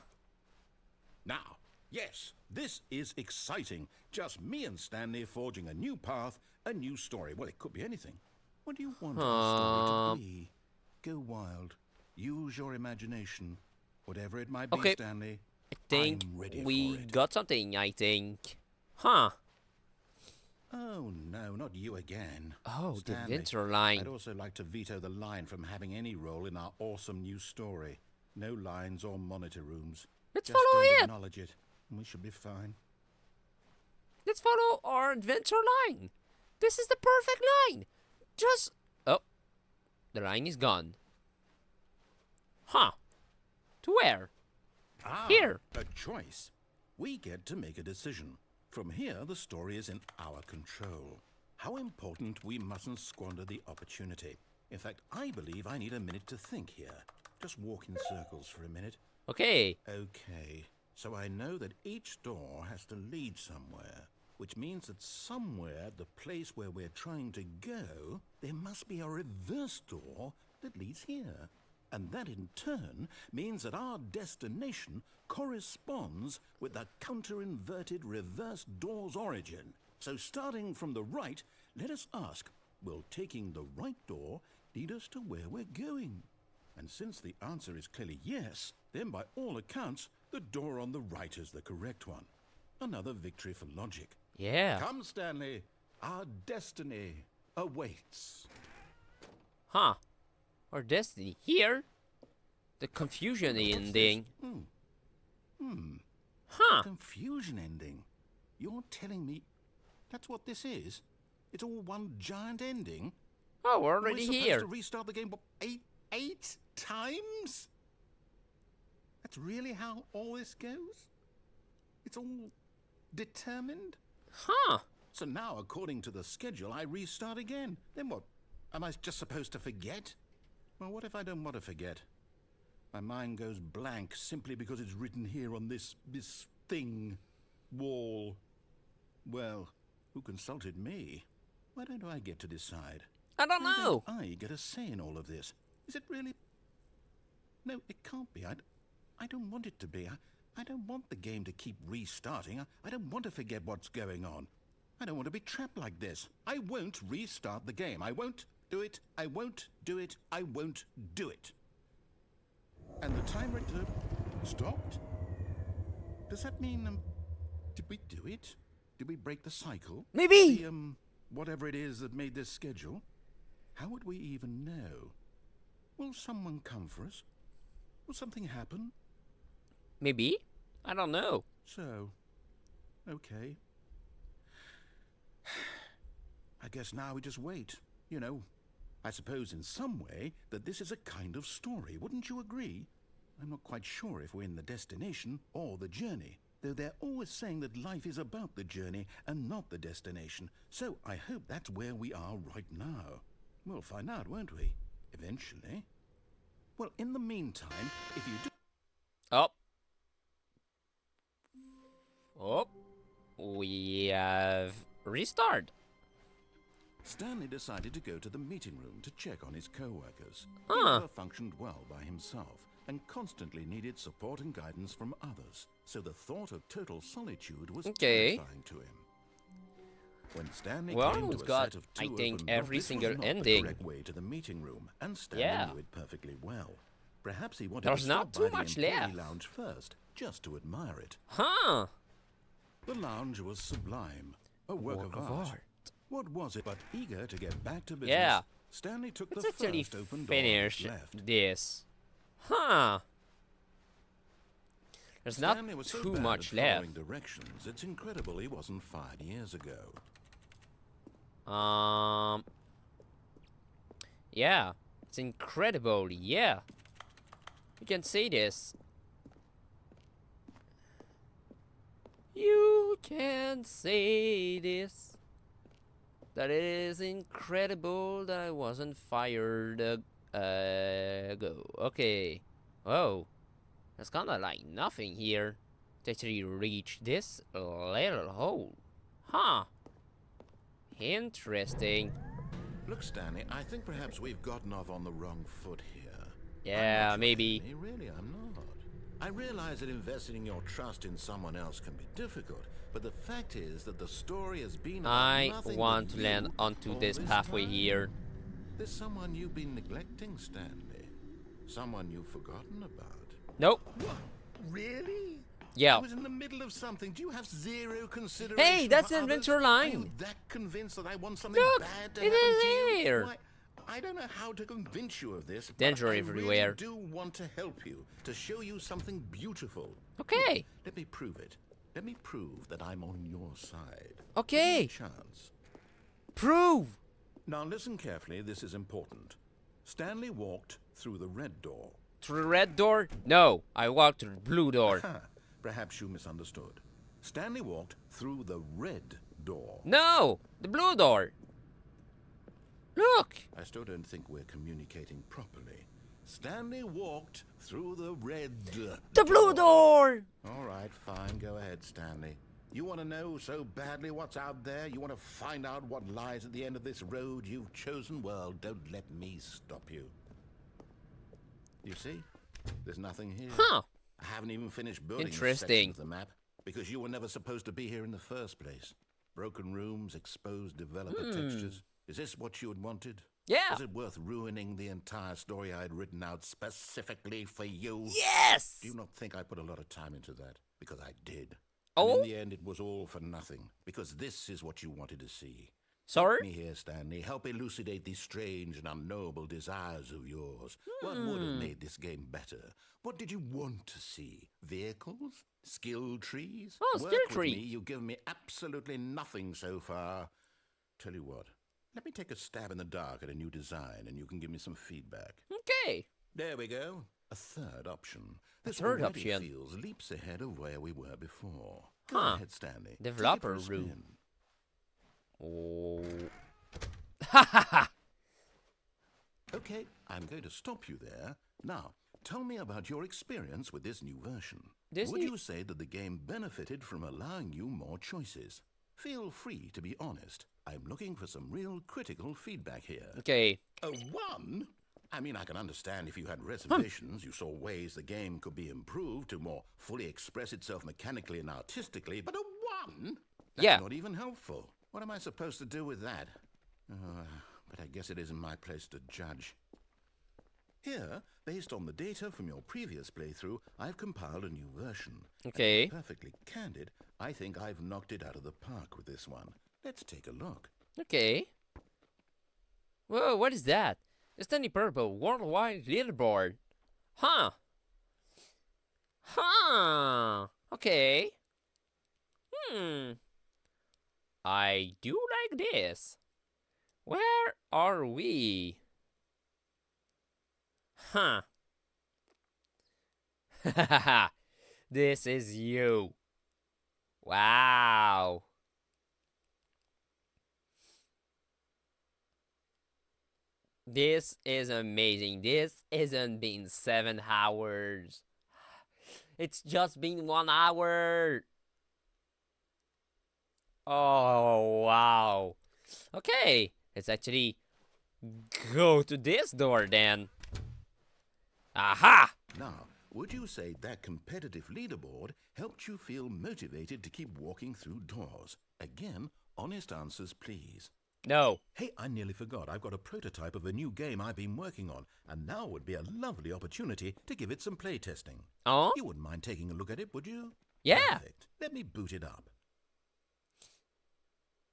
Now, yes, this is exciting. Just me and Stanley forging a new path, a new story. Well, it could be anything. What do you want our story to be? Go wild. Use your imagination. Whatever it might be, Okay. Stanley. I think I'm ready we for it. got something, I think. Huh. Oh, no, not you again. Oh, the Stanley, adventure line. I'd also like to veto the line from having any role in our awesome new story. No lines or monitor rooms. Let's Just follow don't it. acknowledge it, and we should be fine. Let's follow our adventure line. This is the perfect line. Just... Oh. The line is gone. Huh. To where? Ah, Here. a choice. We get to make a decision. From here, the story is in our control. How important we mustn't squander the opportunity. In fact, I believe I need a minute to think here. Just walk in circles for a minute. Okay. Okay, so I know that each door has to lead somewhere, which means that somewhere, the place where we're trying to go, there must be a reverse door that leads here. And that in turn means that our destination corresponds with the counter-inverted reverse door's origin. So starting from the right, let us ask, will taking the right door lead us to where we're going? And since the answer is clearly yes, then by all accounts, the door on the right is the correct one. Another victory for logic. Yeah. Come, Stanley, our destiny awaits. Huh. Our destiny here? The confusion ending. Huh. Confusion ending. You're telling me that's what this is? It's all one giant ending? Oh, we're We're already supposed here. to restart the game what, eight times? That's really how all this goes? It's all determined? Huh. So now, according to the schedule, I restart again. Then what? Am I just supposed to forget? Well, what if I don't want to forget? My mind goes blank simply because it's written here on this thing, wall. Well, who consulted me? Why don't I get to decide? I don't Why know. don't I get a say in all of this? Is it really? No, it can't be. I don't want it to be. I don't want the game to keep restarting. I don't want to forget what's going on. I don't want to be trapped like this. I won't restart the game. I won't do it. I won't do it. I won't do it. And the timer stopped? Does that mean, did we do it? Did we break the cycle? Maybe. The, whatever it is that made this schedule? How would we even know? Will someone come for us? Will something happen? Maybe. I don't know. So, okay. I guess now we just wait. You know, I suppose in some way that this is a kind of story, wouldn't you agree? I'm not quite sure if we're in the destination or the journey, though they're always saying that life is about the journey and not the destination, so I hope that's where we are right now. We'll find out, won't we? Eventually. Well, in the meantime, if you do... Oh. Oh. We have restart. Stanley decided to go to the meeting room to check on his co-workers. He Huh. never functioned well by himself and constantly needed support and guidance from others, so the thought of total solitude was terrifying to him. When Stanley We came almost to a got, set of I two think, open every doors, this single was not ending. the correct way to the meeting room, and Stanley Yeah. knew it perfectly well. Perhaps he wanted There's to not stop too by much the employee left. lounge first, just to admire it. Huh. The lounge was sublime, a work of art. What was it but eager to get back to business? Yeah. Stanley took Let's the actually first open door on finish his left. this. Huh. There's not Stanley was so too bad much at left. following directions, it's incredible he wasn't fired years ago. Yeah. It's incredible. Yeah. You can say this. You can say this. That it is incredible that I wasn't fired ago. Okay. Oh. There's kinda like nothing here to actually reach this little hole. Huh. Interesting. Look, Stanley, I think perhaps we've gotten off on the wrong foot here. Yeah, I'm not your maybe. enemy, really, I'm not. I realize that investing your trust in someone else can be difficult, but the fact is that the story has been about I nothing want but to land you onto all this pathway time. here. There's someone you've been neglecting, Stanley. Someone you've forgotten about. Nope. What? Really? Yeah. I was in the middle of something. Do you have zero consideration? Hey, that's for the others? adventure Are you line. that convinced that I want something Look, bad to it happen is to you? here. Why, I don't know how to convince you of this. Danger but everywhere. I really do want to help you, to show you something beautiful. Okay. Let me prove it. Let me prove that I'm on your side. Okay. Give me a chance. Prove. Now listen carefully. This is important. Stanley walked through the red door. Through the red door? No. I walked through the blue door. Perhaps you misunderstood. Stanley walked through the red door. No. The blue door. Look. I still don't think we're communicating properly. Stanley walked through the red The blue door. All right, fine. Go ahead, Stanley. You want to know so badly what's out there? You want to find out what lies at the end of this road you've chosen? Well, don't let me stop you. You see? There's nothing here. Huh. I haven't even finished building this Interesting. section of the map because you were never supposed to be here in the first place. Broken rooms, exposed developer textures. Is this what you had wanted? Yeah. Was it worth ruining the entire story I had written out specifically for you? Yes. Do you not think I put a lot of time into that? Because I did. Oh? And in the end, it was all for nothing. Because this is what you wanted to see. Sorry? Help me here, Stanley. Help elucidate these strange and unknowable desires of yours. What would have made this game better? What did you want to see? Vehicles? Skill trees? Oh, Work skill with tree. me. You've given me absolutely nothing so far. Tell you what. Let me take a stab in the dark at a new design, and you can give me some feedback. Okay. There we go. A third option. This third already option. feels leaps ahead of where we were before. Go Huh. ahead, Stanley. Developer Take it for a room. spin. Oh. Ha ha ha. Okay, I'm going to stop you there. Now, tell me about your experience with this new version. Would you say that the game benefited from allowing you more choices? Feel free to be honest. I'm looking for some real critical feedback here. Okay. A 1? I mean, I can understand if you had reservations, you saw ways the game could be improved to more fully express itself mechanically and artistically, but a 1? That's Yeah. not even helpful. What am I supposed to do with that? But I guess it isn't my place to judge. Here, based on the data from your previous playthrough, I've compiled a new version. Okay. And to be perfectly candid, I think I've knocked it out of the park with this one. Let's take a look. Okay. Whoa, what is that? The Stanley Purple Worldwide Leaderboard. Huh. Huh. Okay. I do like this. Where are we? Huh. This is you. Wow. This is amazing. This isn't been 7 hours. It's just been 1 hour. Oh, wow. Okay, let's actually go to this door then. Aha! Now, would you say that competitive leaderboard helped you feel motivated to keep walking through doors? Again, honest answers, please. No. Hey, I nearly forgot. I've got a prototype of a new game I've been working on, and now would be a lovely opportunity to give it some playtesting. Oh? You wouldn't mind taking a look at it, would you? Yeah. Perfect. Let me boot it up.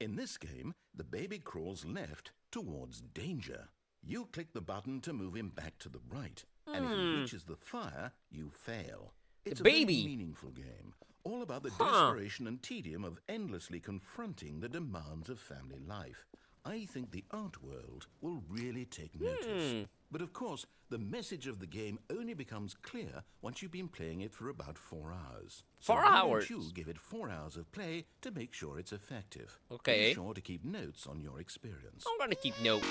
In this game, the baby crawls left towards danger. You click the button to move him back to the right, and if he reaches the fire, you fail. It's a very baby. meaningful game, all about the desperation and tedium of endlessly confronting the demands of family life. I think the art world will really take notice. But of course, the message of the game only becomes clear once you've been playing it for about 4 hours. So 4 why hours? don't you give it 4 hours of play to make sure it's effective? Okay. Be sure to keep notes on your experience. I'm gonna keep notes.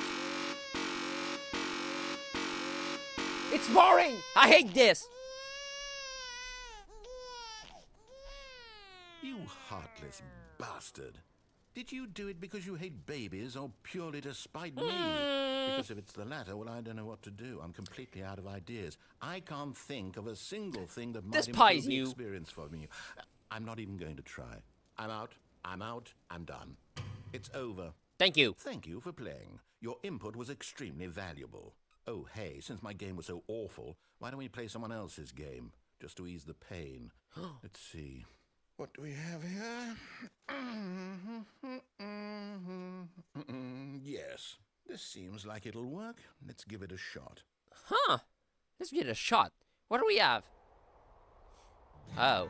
It's boring! I hate this! You heartless bastard. Did you do it because you hate babies or purely to spite me? Because if it's the latter, well, I don't know what to do. I'm completely out of ideas. I can't think of a single thing that might Despise improve the you. experience for me. I'm not even going to try. I'm out. I'm done. It's over. Thank you. Thank you for playing. Your input was extremely valuable. Oh, hey, since my game was so awful, why don't we play someone else's game? Just to ease the pain. Let's see. What do we have here? Yes, this seems like it'll work. Let's give it a shot. Huh. Let's give it a shot. What do we have? Oh.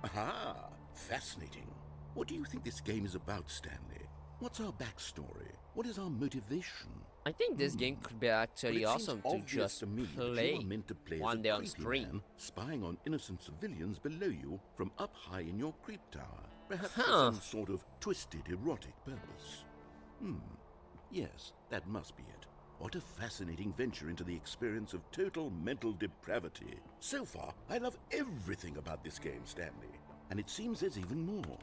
Aha! Fascinating. What do you think this game is about, Stanley? What's our backstory? What is our motivation? I think this game could be actually Well, it seems awesome to obvious just to me that play you are meant to play one as day a on creepy stream. man spying on innocent civilians below you from up high in your creep tower, perhaps for Huh. some sort of twisted erotic purpose. Yes, that must be it. What a fascinating venture into the experience of total mental depravity. So far, I love everything about this game, Stanley. And it seems there's even more.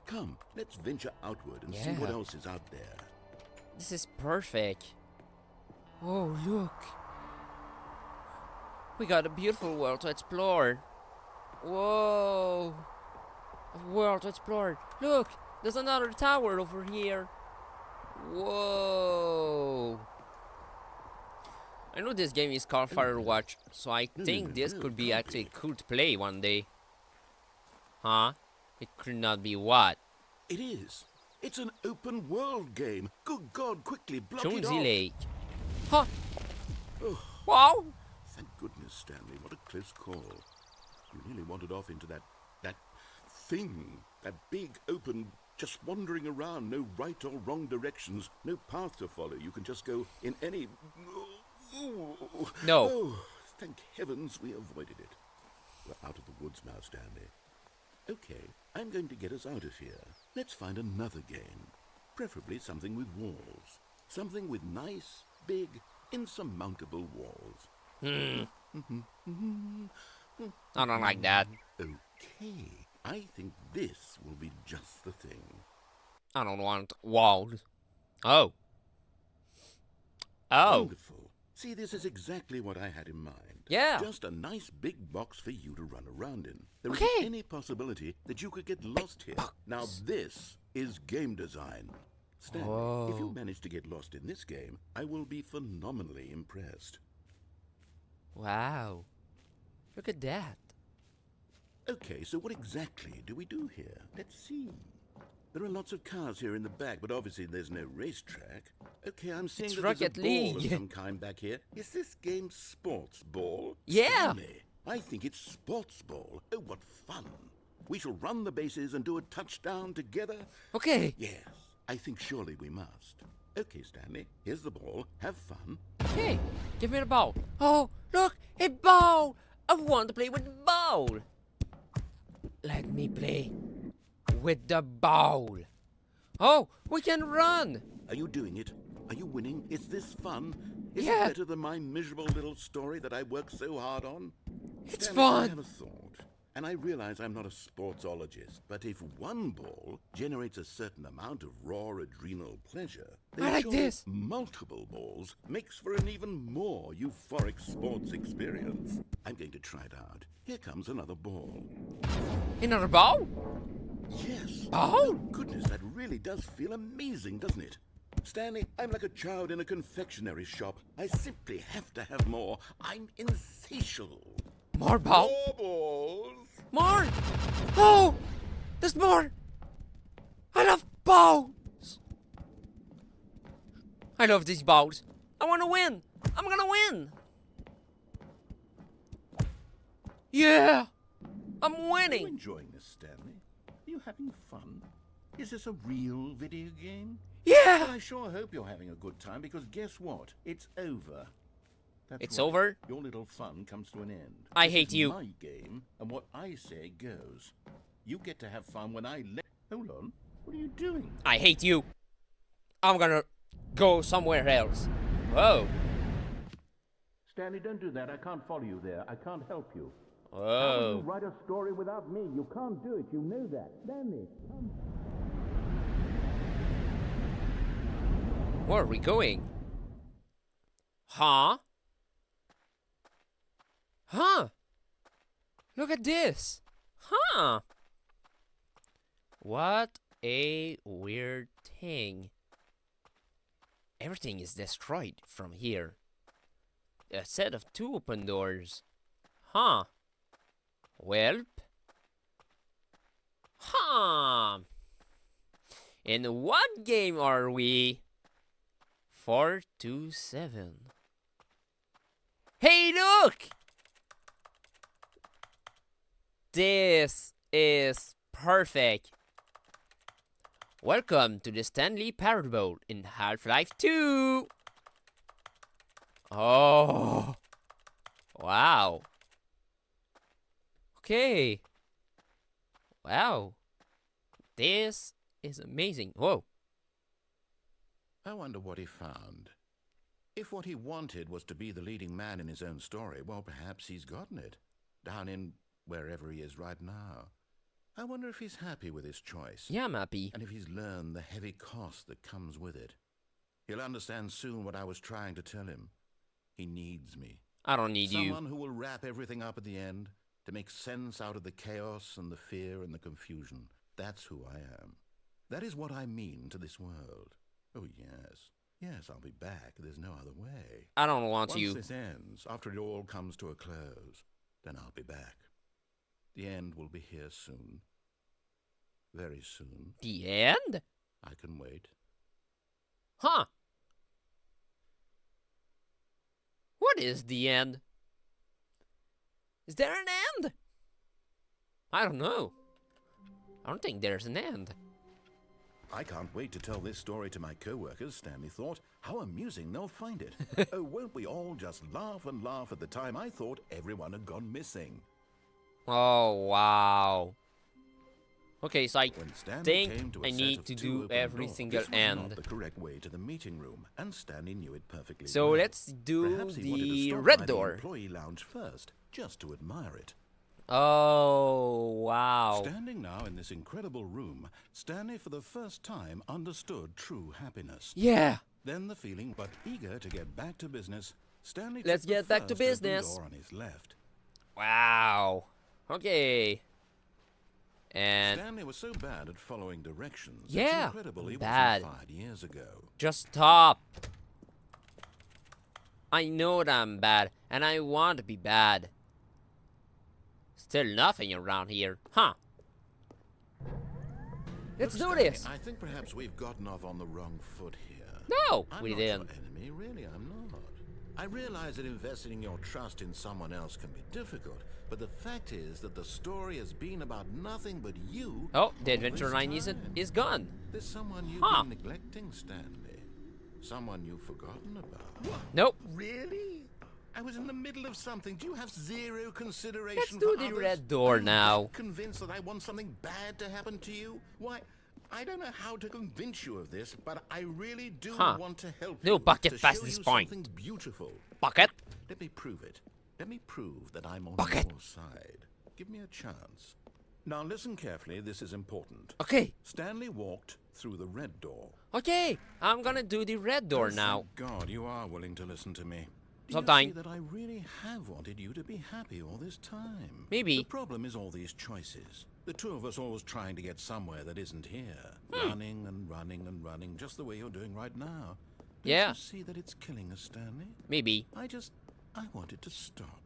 Come, let's venture outward and see what Yeah. else is out there. This is perfect. Oh, look. We got a beautiful world to explore. Whoa. A world to explore. Look, there's another tower over here. Whoa. I know this game is called Firewatch, so I think this could be actually cool to play one day. Huh? It could not be what? It is. It's an open world game. Good God, quickly block it Jonesy off. Lake. Huh? Oh, Wow. thank goodness, Stanley. What a close call. You nearly wandered off into that thing. That big, open, just wandering around. No right or wrong directions. No path to follow. You can just go in any... No. Oh, thank heavens we avoided it. We're out of the woods now, Stanley. Okay, I'm going to get us out of here. Let's find another game. Preferably something with walls. Something with nice, big, insurmountable walls. I don't like that. Okay, I think this will be just the thing. I don't want walls. Oh. Oh. Wonderful. See, this is exactly what I had in mind. Yeah. Just a nice big box for you to run around in. There Okay. isn't any possibility that you could get lost here. Now this is game design. Stanley, if you manage to get lost in this game, I will be phenomenally impressed. Wow. Look at that. Okay, so what exactly do we do here? Let's see. There are lots of cars here in the back, but obviously there's no racetrack. Okay, I'm seeing It's that there's a Rocket ball of League. some kind back here. Is this game sports ball? Yeah. Stanley, I think it's sports ball. Oh, what fun. We shall run the bases and do a touchdown together. Okay. Yes, I think surely we must. Okay, Stanley, here's the ball. Have fun. Okay. Give me the ball. Oh, look. A ball! I want to play with the ball! Let me play with the ball. Oh, we can run! Are you doing it? Are you winning? Is this fun? Is Yeah. it better than my miserable little story that I worked so hard on? It's Stanley, I fun! have a thought, and I realize I'm not a sportsologist, but if one ball generates a certain amount of raw adrenal pleasure, then I like surely this. multiple balls makes for an even more euphoric sports experience. I'm going to try it out. Here comes another ball. Another ball? Yes. Ball? Oh, goodness, that really does feel amazing, doesn't it? Stanley, I'm like a child in a confectionery shop. I simply have to have more. I'm insatiable. More ball? More balls. More! Oh! There's more! I love balls! I love these balls. I want to win! I'm gonna win! Yeah! I'm Are you winning! enjoying this, Stanley? Are you having fun? Is this a real video game? Well, Yeah! I sure hope you're having a good time, because guess what? It's over. That's It's right. over? Your little fun comes to an end. I This hate is you. my game, and what I say goes. You get to have fun when I let... Hold on. What are you doing? I hate you. I'm gonna go somewhere else. Whoa. Stanley, don't do that. I can't follow you there. I can't help you. Whoa. write a story without me? You can't do it. You know that. Stanley, come. Where are we going? Huh? Huh? Look at this. Huh? What a weird thing. Everything is destroyed from here. A set of two open doors. Huh? Welp. Huh? In what game are we? 427. Hey, look! This is perfect. Welcome to the Stanley Parable in Half-Life 2. Oh. Wow. Okay. Wow. This is amazing. Whoa. I wonder what he found. If what he wanted was to be the leading man in his own story, well, perhaps he's gotten it. Down in wherever he is right now. I wonder if he's happy with his choice. Yeah, I'm happy. And if he's learned the heavy cost that comes with it. He'll understand soon what I was trying to tell him. He needs me. I don't need you. Someone who will wrap everything up at the end to make sense out of the chaos and the fear and the confusion. That's who I am. That is what I mean to this world. Oh, yes. Yes, I'll be back. There's no other way. I don't want Once you. this ends, after it all comes to a close, then I'll be back. The end will be here soon. Very soon. The end? I can wait. Huh? What is the end? Is there an end? I don't know. I don't think there's an end. I can't wait to tell this story to my co-workers, Stanley thought. How amusing they'll find it. Oh, won't we all just laugh and laugh at the time I thought everyone had gone missing. Oh, wow. Okay, so I When Stanley think came to a I set need of to two do open every doors, single this was end. not the correct way to the meeting room, and Stanley knew it perfectly So well. let's do Perhaps he wanted to the stop red by the door. employee lounge first, just to admire it. Oh, wow. Standing now in this incredible room, Stanley for the first time understood true happiness. Yeah. Then the feeling, but eager to get back to business, Stanley Let's took the get back to first open business. door on his left. Wow. Okay. And Stanley was so bad at following directions. Yeah, It's incredible he bad. wasn't fired years ago. just stop. I know that I'm bad, and I want to be bad. Still nothing around here, huh? Let's Look, do Stanley, this. I think perhaps we've gotten off on the wrong foot here. No, I'm we not didn't. your enemy, really, I'm not. I realize that investing your trust in someone else can be difficult, but the fact is that the story has been about nothing but you. Oh, the all adventure this line time. is gone. There's someone you've Huh. been neglecting, Stanley. Someone you've forgotten about. Nope. Really? I was in the middle of something. Do you have zero consideration Let's for do the others? red door Are you now. that convinced that I want something bad to happen to you? Why, I don't know how to convince you of this, but I really do want to help No you. bucket to past show this you point. something beautiful. Bucket. Let me prove it. Let me prove that I'm on Bucket. your side. Give me a chance. Now listen carefully, this is important. Okay. Stanley walked through the red door. Okay. I'm gonna do the red door now. Thank God you are willing to listen to me. Do Sometime. you see that I really have wanted you to be happy all this time? Maybe. The problem is all these choices. The two of us always trying to get somewhere that isn't here. Running and running and running, just the way you're doing right now. Don't Yeah. you see that it's killing us, Stanley? Maybe. I wanted to stop.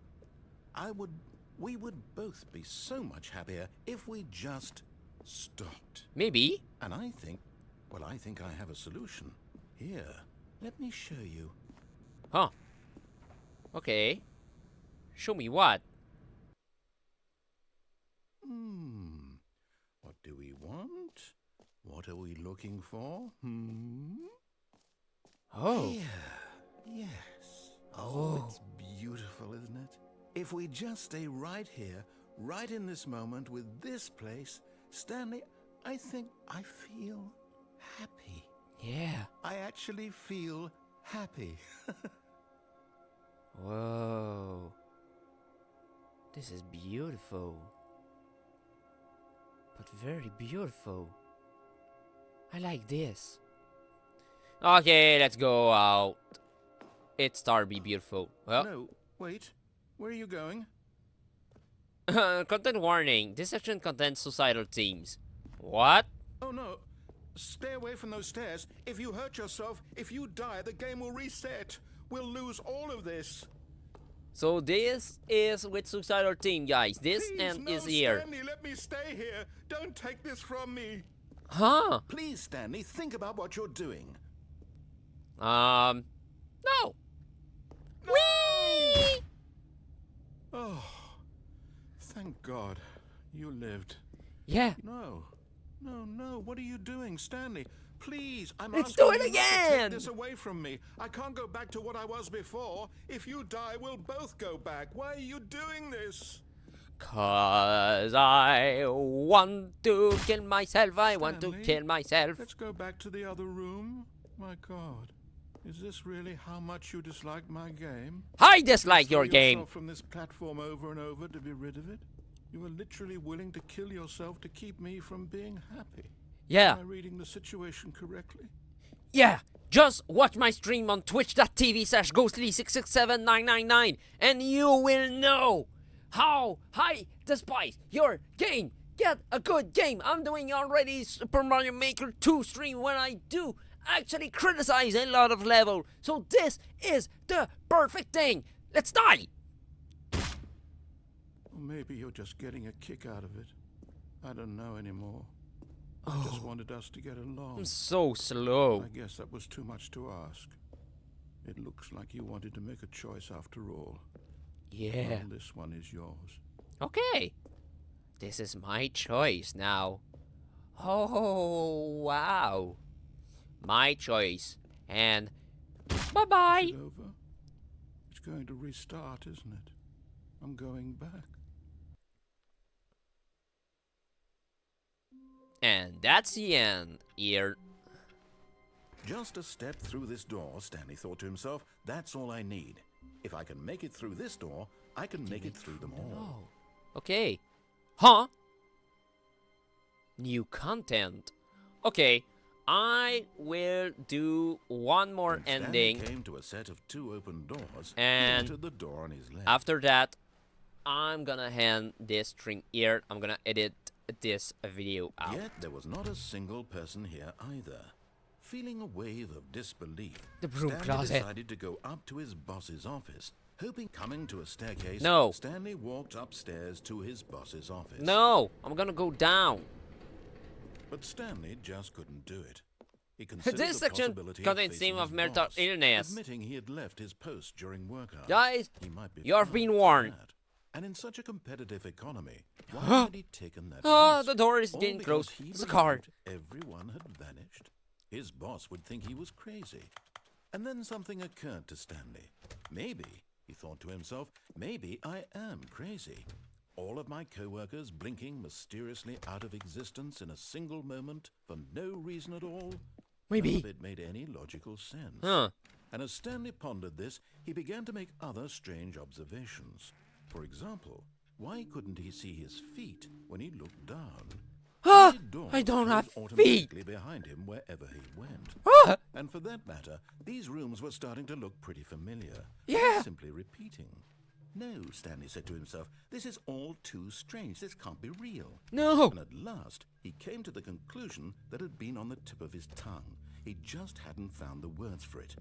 We would both be so much happier if we just stopped. Maybe. And I think I have a solution. Here, let me show you. Huh. Okay. Show me what? What do we want? What are we looking for? Oh. Here. Yes. Oh. It's beautiful, isn't it? If we just stay right here, right in this moment with this place, Stanley, I think I feel happy. Yeah. I actually feel happy. Whoa. This is beautiful. But very beautiful. I like this. Okay, let's go out. It's be beautiful. Well, No, wait. Where are you going? content warning. This section contains suicidal themes. What? Oh no. Stay away from those stairs. If you hurt yourself, if you die, the game will reset. We'll lose all of this. So this is with suicidal theme, guys. This Please, end no, is here. Stanley, let me stay here. Don't take this from me. Huh? Please, Stanley, think about what you're doing. No. No! Whee! Oh, thank God you lived. Yeah. No. What are you doing, Stanley? Please, I'm Let's asking do it you not to again! take this away from me. I can't go back to what I was before. If you die, we'll both go back. Why are you doing this? 'Cause I want to kill myself. I want to Stanley, kill myself. Let's go back to the other room. My God, is this really how much you dislike my game? I dislike your Throw game. yourself from this platform over and over to be rid of it? You are literally willing to kill yourself to keep me from being happy. Yeah. Am I reading the situation correctly? Yeah. Just watch my stream on twitch.tv/ghostly667999 and you will know how I despise your game. Get a good game. I'm doing already Super Mario Maker 2 stream when I do actually criticize a lot of level. So this is the perfect thing. Let's die. Or maybe you're just getting a kick out of it. I don't know anymore. I just wanted us to get along. I'm so slow. I guess that was too much to ask. It looks like you wanted to make a choice after all. Yeah. Well, this one is yours. Okay. This is my choice now. Oh, wow. My choice. And bye-bye. Is it over? It's going to restart, isn't it? I'm going back. And that's the end here. Just a step through this door, Stanley thought to himself. That's all I need. If I can make it through this door, I can make it through them all. Oh. Okay. Huh? New content. Okay. I will do one more When ending. Stanley came to a set of 2 open doors. And he entered the door on his left. After that, I'm gonna hand this string here. I'm gonna edit this video out. Yet there was not a single person here either. Feeling a wave of disbelief, The broom Stanley closet. decided to go up to his boss's office. Hoping coming to a staircase, No. Stanley walked upstairs to his boss's office. No, I'm gonna go down. But Stanley just couldn't do it. He considered This the section possibility contains facing theme of his mental boss, illness. admitting he had left his post during work hours. Guys, He might be you have fired been for warned. that. And in such a competitive economy, why had he taken that risk? The door is All getting because closed. he It's a card. believed everyone had vanished. His boss would think he was crazy. And then something occurred to Stanley. Maybe He thought to himself, maybe I am crazy. All of my co-workers blinking mysteriously out of existence in a single moment for no reason at all. Maybe. None of it made any logical sense. Huh. And as Stanley pondered this, he began to make other strange observations. For example, why couldn't he see his feet when he looked down? Ah! Many doors I don't have closed feet! automatically behind him wherever he went. Ah! And for that matter, these rooms were starting to look pretty familiar. Yeah. Simply repeating. No, Stanley said to himself, this is all too strange. This can't be real. No! And at last, he came to the conclusion that had been on the tip of his tongue. He just hadn't found the words for it.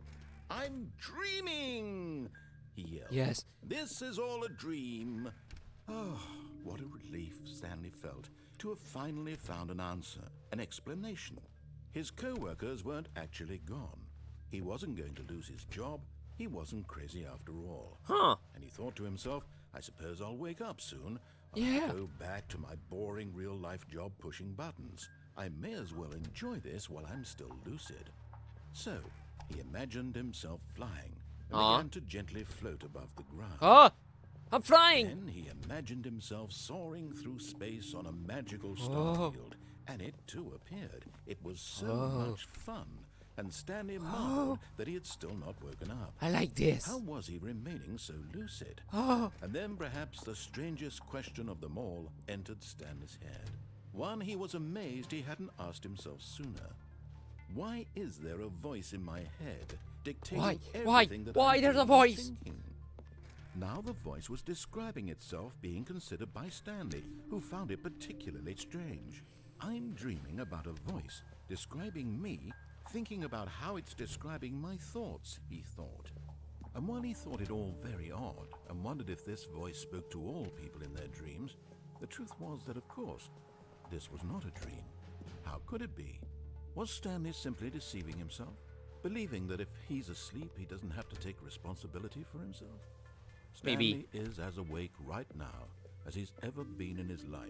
I'm dreaming, he yelled. Yes. This is all a dream. Oh, what a relief Stanley felt to have finally found an answer, an explanation. His co-workers weren't actually gone. He wasn't going to lose his job. He wasn't crazy after all. Huh. And he thought to himself, I suppose I'll wake up soon. Yeah. I'll go back to my boring real-life job pushing buttons. I may as well enjoy this while I'm still lucid. So, he imagined himself flying and began to gently float above the ground. Oh! I'm flying! Then he imagined himself soaring through space on a magical star field, and it too appeared. It was so much fun, and Stanley marveled that he had still not woken up. I like this. How was he remaining so lucid? Oh! And then perhaps the strangest question of them all entered Stanley's head. One he was amazed he hadn't asked himself sooner. Why is there a voice in my head dictating everything that Why I'm there's a doing and voice? thinking? Now the voice was describing itself being considered by Stanley, who found it particularly strange. I'm dreaming about a voice describing me, thinking about how it's describing my thoughts, he thought. And while he thought it all very odd and wondered if this voice spoke to all people in their dreams, the truth was that, of course, this was not a dream. How could it be? Was Stanley simply deceiving himself, believing that if he's asleep, he doesn't have to take responsibility for himself? Stanley is as awake right now as he's ever been in his life.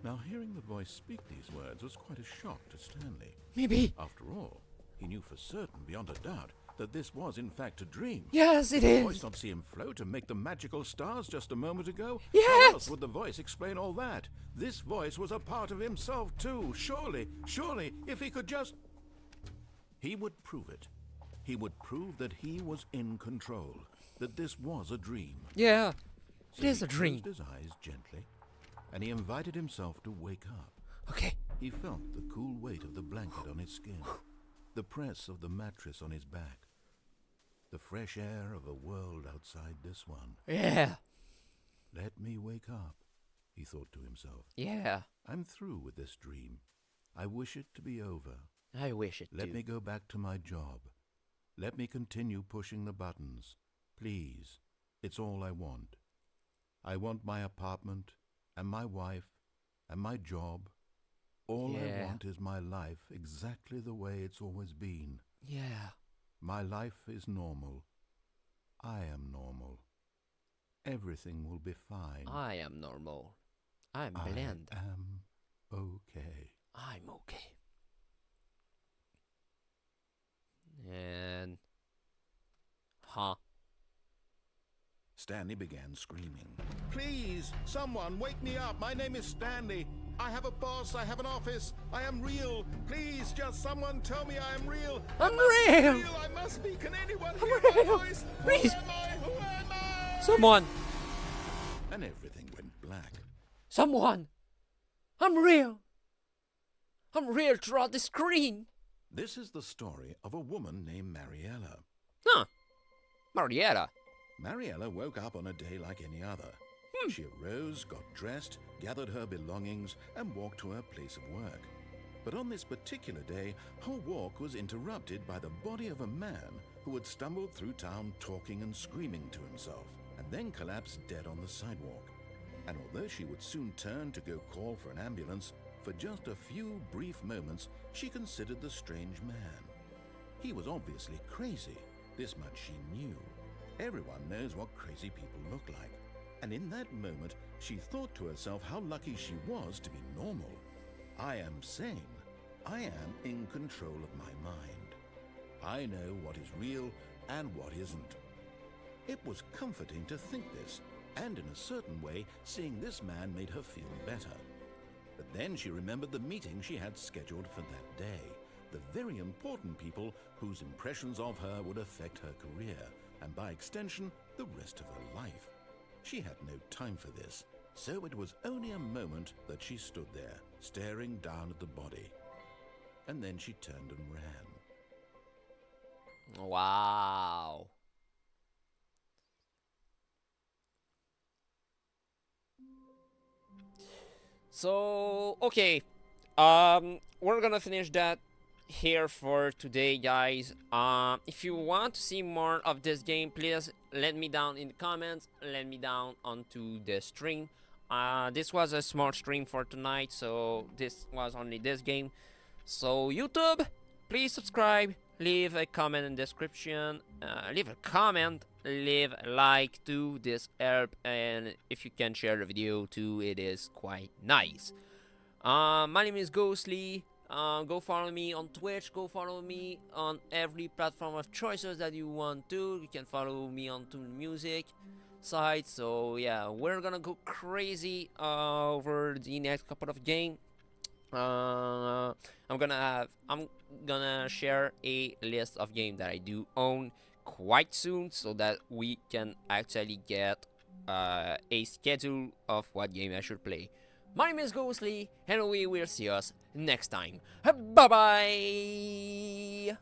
Now, hearing the voice speak these words was quite a shock to Stanley. Maybe. After all, he knew for certain, beyond a doubt, that this was in fact a dream. Yes, it Did the is. voice not see him float and make the magical stars just a moment ago? Yes! How else would the voice explain all that? This voice was a part of himself too. Surely, if he could just... He would prove it. He would prove that he was in control, that this was a dream. Yeah. So It is he a dream. closed his eyes gently, and he invited himself to wake up. Okay. He felt the cool weight of the blanket on his skin, the press of the mattress on his back, the fresh air of a world outside this one. Yeah. Let me wake up, he thought to himself. Yeah. I'm through with this dream. I wish it to be over. I wish it Let too. me go back to my job. Let me continue pushing the buttons. Please, it's all I want. I want my apartment, and my wife, and my job. All I want is my life exactly the way it's always been. Yeah. My life is normal. I am normal. Everything will be fine. I am normal. I'm bland. I am okay. I'm okay. And... Huh? Stanley began screaming. Please, someone, wake me up. My name is Stanley. I have a boss. I have an office. I am real. Please, just someone tell me I am real. I'm real! I must be. Can anyone I'm hear real. my voice? Please. Who am I? Who am I? Someone! And everything went black. Someone! I'm real! I'm real throughout the screen! This is the story of a woman named Mariella. Huh. Marietta. Mariella woke up on a day like any other. She arose, got dressed, gathered her belongings, and walked to her place of work. But on this particular day, her walk was interrupted by the body of a man who had stumbled through town talking and screaming to himself, and then collapsed dead on the sidewalk. And although she would soon turn to go call for an ambulance, for just a few brief moments, she considered the strange man. He was obviously crazy. This much she knew. Everyone knows what crazy people look like. And in that moment, she thought to herself how lucky she was to be normal. I am sane. I am in control of my mind. I know what is real and what isn't. It was comforting to think this, and in a certain way, seeing this man made her feel better. But then she remembered the meeting she had scheduled for that day, the very important people whose impressions of her would affect her career, and by extension, the rest of her life. She had no time for this, so it was only a moment that she stood there, staring down at the body. And then she turned and ran. Wow. So, okay. We're gonna finish that here for today, guys. If you want to see more of this game, please let me down in the comments. Let me down onto the stream. This was a small stream for tonight, so this was only this game. So YouTube, please subscribe, leave a comment in the description, leave a comment, leave a like to this help, and if you can share the video too, it is quite nice. My name is Ghostly. Go follow me on Twitch. Go follow me on every platform of choices that you want to. You can follow me on Tune Music site. So yeah, we're gonna go crazy over the next couple of games. I'm gonna share a list of games that I do own quite soon, so that we can actually get a schedule of what game I should play. My name is Ghostly, and we will see us next time. Bye bye.